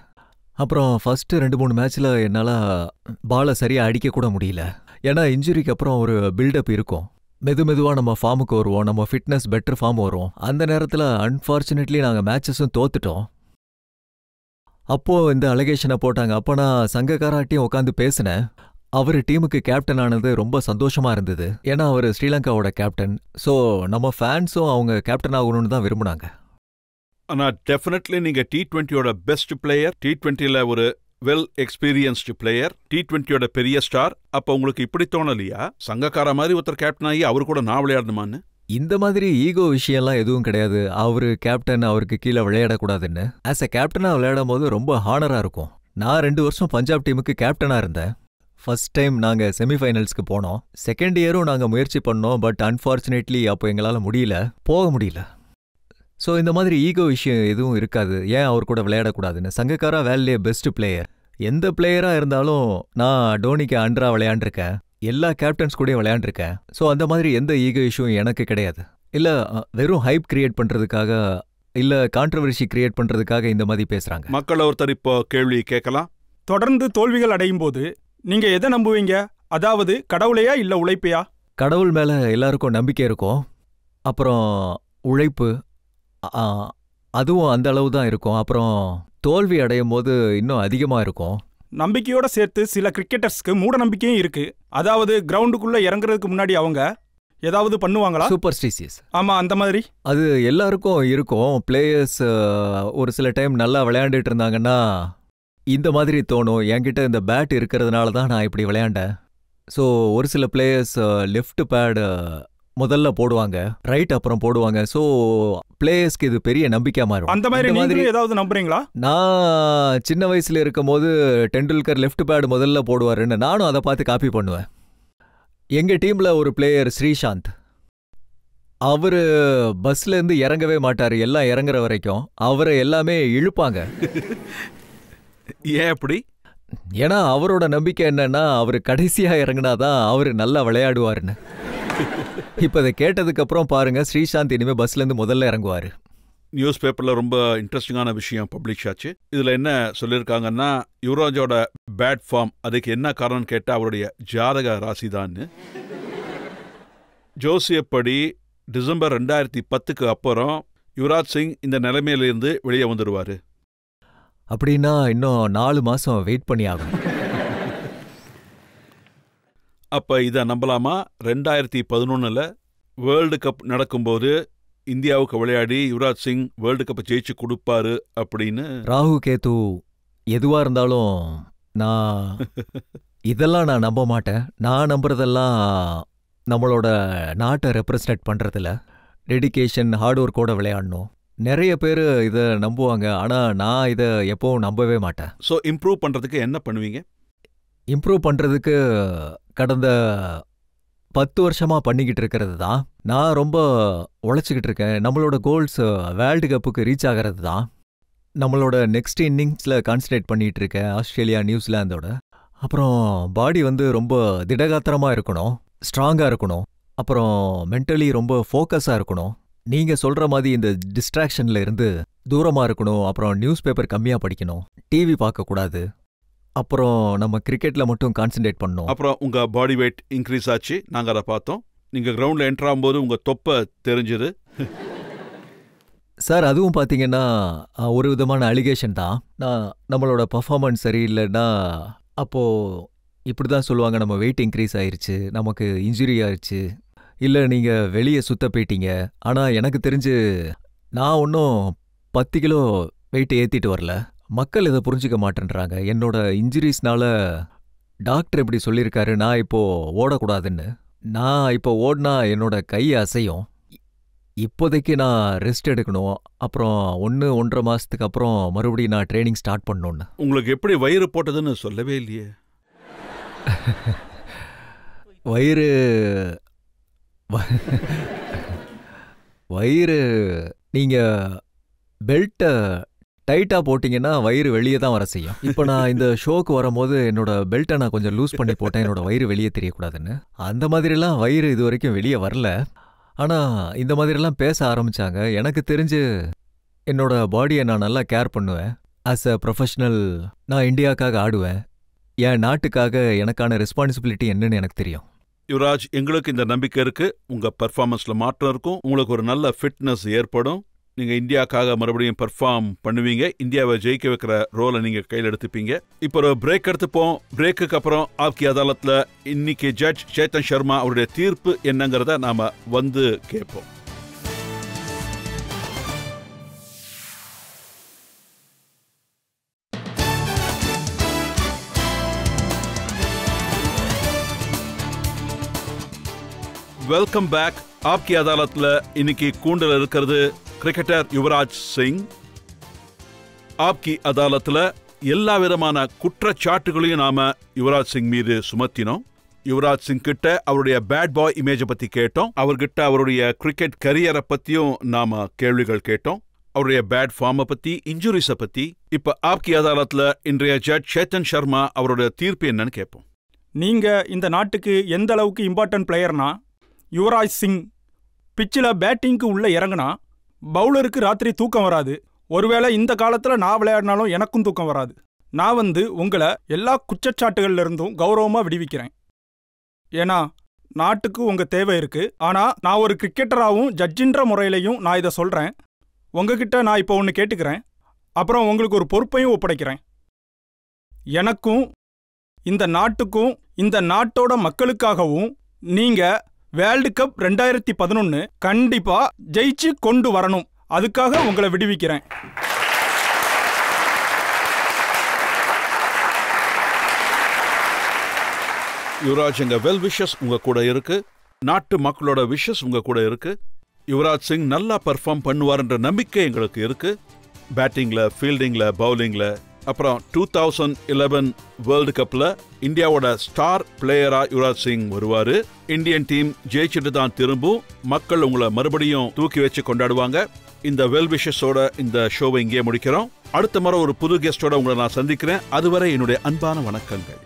அப்புறம் ஃபர்ஸ்ட் 2-3 மேட்ச்ல என்னால் பாலை சரியாக அடிக்கக்கூட முடியல. ஏன்னா இன்ஜுரிக்கு அப்புறம் ஒரு பில்டப் இருக்கும். மெதுவாக நம்ம ஃபார்முக்கு வருவோம், நம்ம ஃபிட்னஸ் பெட்டர் ஃபார்ம் வரும். அந்த நேரத்தில் அன்ஃபார்ச்சுனேட்லி நாங்கள் மேட்சஸும் தோத்துட்டோம். அப்போது இந்த அலிகேஷனை போட்டாங்க. அப்போ நான் சங்கக்காராட்டியும் உட்காந்து பேசினேன். அவர் டீமுக்கு கேப்டன் ஆனது ரொம்ப சந்தோஷமா இருந்தது. ஏன்னா அவர் ஸ்ரீலங்காவோட கேப்டன். ஸோ நம்ம ஃபேன்ஸும் அவங்க கேப்டன் ஆகணும்னு தான் விரும்புனாங்க. ஆனால் டெஃபினெட்லி நீங்கள் T20யோட பெஸ்ட் பிளேயர், T20ல ஒரு வெல் எக்ஸ்பீரியன்ஸ்டு பிளேயர், T20யோட பெரிய ஸ்டார். அப்போ உங்களுக்கு இப்படி தோணலையா, சங்கக்கார மாதிரி ஒருத்தர் கேப்டன் ஆகி அவர் கூட நான் விளையாடணுமான்னு? இந்த மாதிரி ஈகோ விஷயம்லாம் எதுவும் கிடையாது. அவரு கேப்டன், அவருக்கு கீழே விளையாடக்கூடாதுன்னு. ஆஸ் அ கேப்டனாக விளையாடும் போது ரொம்ப ஹானராக இருக்கும். நான் 2 வருஷம் பஞ்சாப் டீமுக்கு கேப்டனாக இருந்தேன். ஃபர்ஸ்ட் டைம் நாங்கள் செமிஃபைனல்ஸ்க்கு போனோம். செகண்ட் இயரும் நாங்கள் முயற்சி பண்ணோம். பட் அன்ஃபார்ச்சுனேட்லி அப்போ எங்களால் போக முடியல. ஸோ இந்த மாதிரி ஈகோ விஷயம் எதுவும் இருக்காது. ஏன் அவர் கூட விளையாடக்கூடாதுன்னு. சங்கக்காரா வேலையே பெஸ்ட் பிளேயர். எந்த பிளேயராக இருந்தாலும் நான் டோனிக்கு அண்டரா விளையாண்டுருக்கேன், எல்லா கேப்டன்ஸ் கூடயும் விளையாண்டுருக்கேன். ஸோ அந்த மாதிரி எந்த ஈகோ இஷ்யூவும் எனக்கு கிடையாது. இல்லை வெறும் ஹைப் கிரியேட் பண்ணுறதுக்காக, இல்லை கான்ட்ரவர்சி கிரியேட் பண்ணுறதுக்காக இந்த மாதிரி பேசுகிறாங்க. மக்கள் ஒருத்தர் இப்போ கேள்வி கேட்கலாம். தொடர்ந்து தோல்விகள் அடையும் போது நீங்க எதை நம்புவீங்க? அதாவது கடவுளையா இல்ல உழைப்பையா? கடவுள் மேல எல்லாருக்கும் நம்பிக்கை இருக்கும். அப்புறம் உழைப்பு, அதுவும் அந்த அளவு தான் இருக்கும். அப்புறம் தோல்வி அடையும் போது இன்னும் அதிகமா இருக்கும். நம்பிக்கையோட சேர்த்து சில கிரிக்கெட்டர்ஸ்க்கு மூட நம்பிக்கையும் இருக்கு. அதாவது கிரவுண்டுக்குள்ள இறங்குறதுக்கு முன்னாடி அவங்க ஏதாவது பண்ணுவாங்களா? சூப்பர்ஸ்டிஷியஸ். ஆமா, அந்த மாதிரி. அது எல்லாருக்கும் இருக்கும். பிளேயர்ஸ் ஒரு சில டைம் நல்லா விளையாண்டுட்டு இருந்தாங்கன்னா இந்த மாதிரி தோணும், என்கிட்ட இந்த பேட் இருக்கிறதுனால தான் நான் இப்படி விளையாண்டேன். ஸோ ஒரு சில பிளேயர்ஸ் லெஃப்ட் பேட் முதல்ல போடுவாங்க, ரைட் அப்புறம் போடுவாங்க. ஸோ பிளேயர்ஸ்க்கு இது பெரிய நம்பிக்கையா மாறும். அந்த மாதிரி ஏதாவது நம்புறீங்களா? நான் சின்ன வயசுல இருக்கும் போது டெண்டுல்கர் லெஃப்ட் பேட் முதல்ல போடுவாருன்னு நானும் அதை பார்த்து காப்பி பண்ணுவேன். எங்க டீம்ல ஒரு பிளேயர் ஸ்ரீசாந்த், அவரு பஸ்ல இருந்து இறங்கவே மாட்டாரு. எல்லாம் இறங்குற வரைக்கும் அவரை எல்லாமே இழுப்பாங்க. ஏன் அப்படி? ஏன்னா அவரோட நம்பிக்கை என்னன்னா, அவரு கடைசியா இறங்குனாதான் அவரு நல்லா விளையாடுவாருன்னு. இப்ப இதை கேட்டதுக்கு அப்புறம் பாருங்க, ஸ்ரீசாந்த் இனிமே பஸ்ல இருந்து முதல்ல இறங்குவாரு. நியூஸ் பேப்பர்ல ரொம்ப இன்ட்ரெஸ்டிங்கான விஷயம் பப்ளிஷ் ஆச்சு. இதுல என்ன சொல்லியிருக்காங்கன்னா, யுவராஜோட பேட் ஃபார்ம், அதுக்கு என்ன காரணம் கேட்டா அவருடைய ஜாதக ராசிதான்னு. ஜோசியப்படி டிசம்பர் 2010க்கு அப்புறம் யுவராஜ் சிங் இந்த நிலைமையிலிருந்து வெளியே வந்துடுவாரு. அப்படின்னா இன்னும் 4 மாசம் வெயிட் பண்ணி ஆகும். அப்ப இதை நம்பலாமா? 2011ல் வேர்ல்டு கப் நடக்கும்போது இந்தியாவுக்கு விளையாடி யுவராஜ் சிங் வேர்ல்டு கப் ஜெயிச்சு கொடுப்பாரு அப்படின்னு. ராகு கேது எதுவா இருந்தாலும் நான் இதெல்லாம் நான் நம்ப மாட்டேன். நான் நம்புறதெல்லாம் நம்மளோட நாட்டை ரெப்ரசன்ட் பண்றதில்ல. டெடிகேஷன், ஹார்ட் ஒர்க்கோட விளையாடணும். நிறைய பேர் இதை நம்புவாங்க, ஆனால் நான் இதை எப்பவும் நம்பவே மாட்டேன். ஸோ இம்ப்ரூவ் பண்ணுறதுக்கு என்ன பண்ணுவீங்க? இம்ப்ரூவ் பண்ணுறதுக்கு கடந்த 10 வருஷமா பண்ணிக்கிட்டு இருக்கிறது தான். நான் ரொம்ப உழைச்சிக்கிட்டு இருக்கேன். நம்மளோட கோல்ஸ் வேர்ல்டு கப்புக்கு ரீச் ஆகிறது தான். நம்மளோட நெக்ஸ்ட் இன்னிங்ஸில் கான்சன்ட்ரேட் பண்ணிகிட்டு இருக்கேன், ஆஸ்திரேலியா நியூசிலாந்தோட. அப்புறம் பாடி ரொம்ப திடகாத்திரமாக இருக்கணும், ஸ்ட்ராங்காக இருக்கணும். அப்புறம் மென்டலி ரொம்ப ஃபோக்கஸாக இருக்கணும். நீங்கள் சொல்கிற மாதிரி இந்த டிஸ்ட்ராக்ஷனில் இருந்து தூரமாக இருக்கணும். அப்புறம் நியூஸ் பேப்பர் கம்மியாக படிக்கணும், டிவி பார்க்கக்கூடாது. அப்புறம் நம்ம கிரிக்கெட்டில் மட்டும் கான்சன்ட்ரேட் பண்ணணும். அப்புறம் உங்கள் பாடி வெயிட் இன்க்ரீஸ் ஆச்சு, நாங்கள் அதை பார்த்தோம். நீங்கள் கிரவுண்டில் என்ட்ரு ஆகும்போது உங்கள் தொப்பை தெரிஞ்சுது. சார், அதுவும் பார்த்தீங்கன்னா ஒரு விதமான அலிகேஷன் தான். நம்மளோட பர்ஃபார்மன்ஸ் சரியில்லைன்னா அப்போது இப்படி தான் சொல்லுவாங்க, நம்ம வெயிட் இன்க்ரீஸ் ஆயிடுச்சு, நமக்கு இன்ஜுரி ஆயிடுச்சு, இல்லை நீங்கள் வெளியே சுத்த போயிட்டீங்க. ஆனால் எனக்கு தெரிஞ்சு நான் ஒன்றும் 10 கிலோ வெயிட் ஏற்றிட்டு வரல. மக்கள் இதை புரிஞ்சிக்க மாட்டேன்றாங்க. என்னோட இன்ஜுரிஸ்னால டாக்டர் இப்படி சொல்லியிருக்காரு, நான் இப்போது ஓடக்கூடாதுன்னு. நான் இப்போ ஓடினா என்னோட கை அசையும். இப்போதைக்கு நான் ரெஸ்ட் எடுக்கணும். அப்புறம் 1-1.5 மாதத்துக்கு அப்புறம் மறுபடியும் நான் ட்ரைனிங் ஸ்டார்ட் பண்ணணுன்னு. உங்களுக்கு எப்படி வயிறு போட்டதுன்னு சொல்லவே இல்லையே. வயிறு நீங்கள் பெல்ட்டை டைட்டாக போட்டிங்கன்னா வயிறு வெளியே தான் வர செய்யும். இப்போ நான் இந்த ஷோக்கு வரும்போது என்னோட பெல்ட்டை நான் கொஞ்சம் லூஸ் பண்ணி போட்டேன், என்னோட வயிறு வெளியே தெரியக்கூடாதுன்னு. அந்த மாதிரிலாம் வயிறு இது வரைக்கும் வெளியே வரல. ஆனால் இந்த மாதிரிலாம் பேச ஆரம்பித்தாங்க. எனக்கு தெரிஞ்சு என்னோட பாடியை நான் நல்லா கேர் பண்ணுவேன். ஆஸ் அ ப்ரொஃபஷ்னல் நான் இந்தியாவுக்காக ஆடுவேன். என் நாட்டுக்காக எனக்கான ரெஸ்பான்சிபிலிட்டி என்னன்னு எனக்கு தெரியும். யுவராஜ், எங்களுக்கு இந்த நம்பிக்கை இருக்கு. உங்க பெர்ஃபார்மன்ஸ்ல மாற்றம் இருக்கும், உங்களுக்கு ஒரு நல்ல ஃபிட்னஸ் ஏற்படும். நீங்க இந்தியாவுக்காக மறுபடியும் பெர்ஃபார்ம் பண்ணுவீங்க. இந்தியாவை ஜெயிக்க வைக்கிற ரோலை நீங்க கையில் எடுத்துப்பீங்க. இப்போ ஒரு பிரேக் எடுத்துப்போம். பிரேக்குக்கு அப்புறம் ஆப்கி அதாலத்ல இன்னைக்கு ஜட்ஜ் சேத்தன் சர்மா அவருடைய தீர்ப்பு என்னங்கிறத நாம வந்து கேட்போம். Welcome back. ஆப்கி அதாலத்ல இன்னைக்கு கூண்டல் இருக்கிறது கிரிக்கெட்டர் யுவராஜ் சிங். ஆப்கி அதாலத்ல எல்லா விதமான குற்றச்சாட்டுகளையும் நாம யுவராஜ் சிங் மீது சுமத்தினோம். யுவராஜ் சிங் கிட்ட அவருடைய பேட் பாய் இமேஜை பத்தி கேட்டோம். அவர்கிட்ட அவருடைய கிரிக்கெட் கரியரை பத்தியும் நாம கேள்விகள் கேட்டோம். அவருடைய பேட் ஃபார்மை பத்தி, இன்ஜுரிஸை பத்தி. இப்ப ஆப்கி அதாலத்ல இன்றைய ஜட்ஜ் சேத்தன் சர்மா அவருடைய தீர்ப்பு என்னன்னு கேட்போம். நீங்க இந்த நாட்டுக்கு எந்த அளவுக்கு இம்பார்ட்டன்ட் பிளேயர்னா, யுவராஜ் சிங் பிச்சில் பேட்டிங்க்கு உள்ள இறங்குனா பவுலருக்கு ராத்திரி தூக்கம் வராது. ஒருவேளை இந்த காலத்தில் நான் விளையாடினாலும் எனக்கும் தூக்கம் வராது. நான் உங்களை எல்லா குற்றச்சாட்டுகள்ல இருந்தும் கௌரவமாக விடுவிக்கிறேன். ஏன்னா நாட்டுக்கு உங்கள் தேவை இருக்குது. ஆனால் நான் ஒரு கிரிக்கெட்டராகவும் ஜட்ஜின்ற முறையிலையும் நான் இதை சொல்கிறேன். உங்ககிட்ட நான் இப்போ ஒன்று கேட்டுக்கிறேன், அப்புறம் உங்களுக்கு ஒரு பொறுப்பையும் ஒப்படைக்கிறேன். எனக்கும் இந்த நாட்டுக்கும் இந்த நாட்டோட மக்களுக்காகவும் நீங்கள் வேர்ல்டு கப் 2011 கண்டிப்பா ஜெயிச்சு கொண்டு வரணும். அதுக்காக உங்களை விடுவிக்கிறேன். யுவராஜ், எங்க வெல் விஷஸ் உங்க கூட இருக்கு. நாட்டு மக்களோட விஷஸ் உங்க கூட இருக்கு. யுவராஜ் சிங் நல்லா பெர்ஃபார்ம் பண்ணுவார்ன்ற நம்பிக்கை எங்களுக்கு இருக்கு. பேட்டிங்ல, ஃபீல்டிங்ல, பவுலிங்ல. அப்புறம் 2011 வேர்ல்டு கப்ல இந்தியாவோட ஸ்டார் பிளேயரா யுவராஜ் சிங் வருவாரு. இந்தியன் டீம் ஜெயிச்சுட்டு தான் திரும்பும். மக்கள் உங்களை மறுபடியும் தூக்கி வச்சு கொண்டாடுவாங்க. இந்த வெல் விஷஸோட இந்த ஷோவை இங்கே முடிக்கிறோம். அடுத்த முறை ஒரு புது கெஸ்டோட உங்களை நான் சந்திக்கிறேன். அதுவரை என்னுடைய அன்பான வணக்கங்கள்.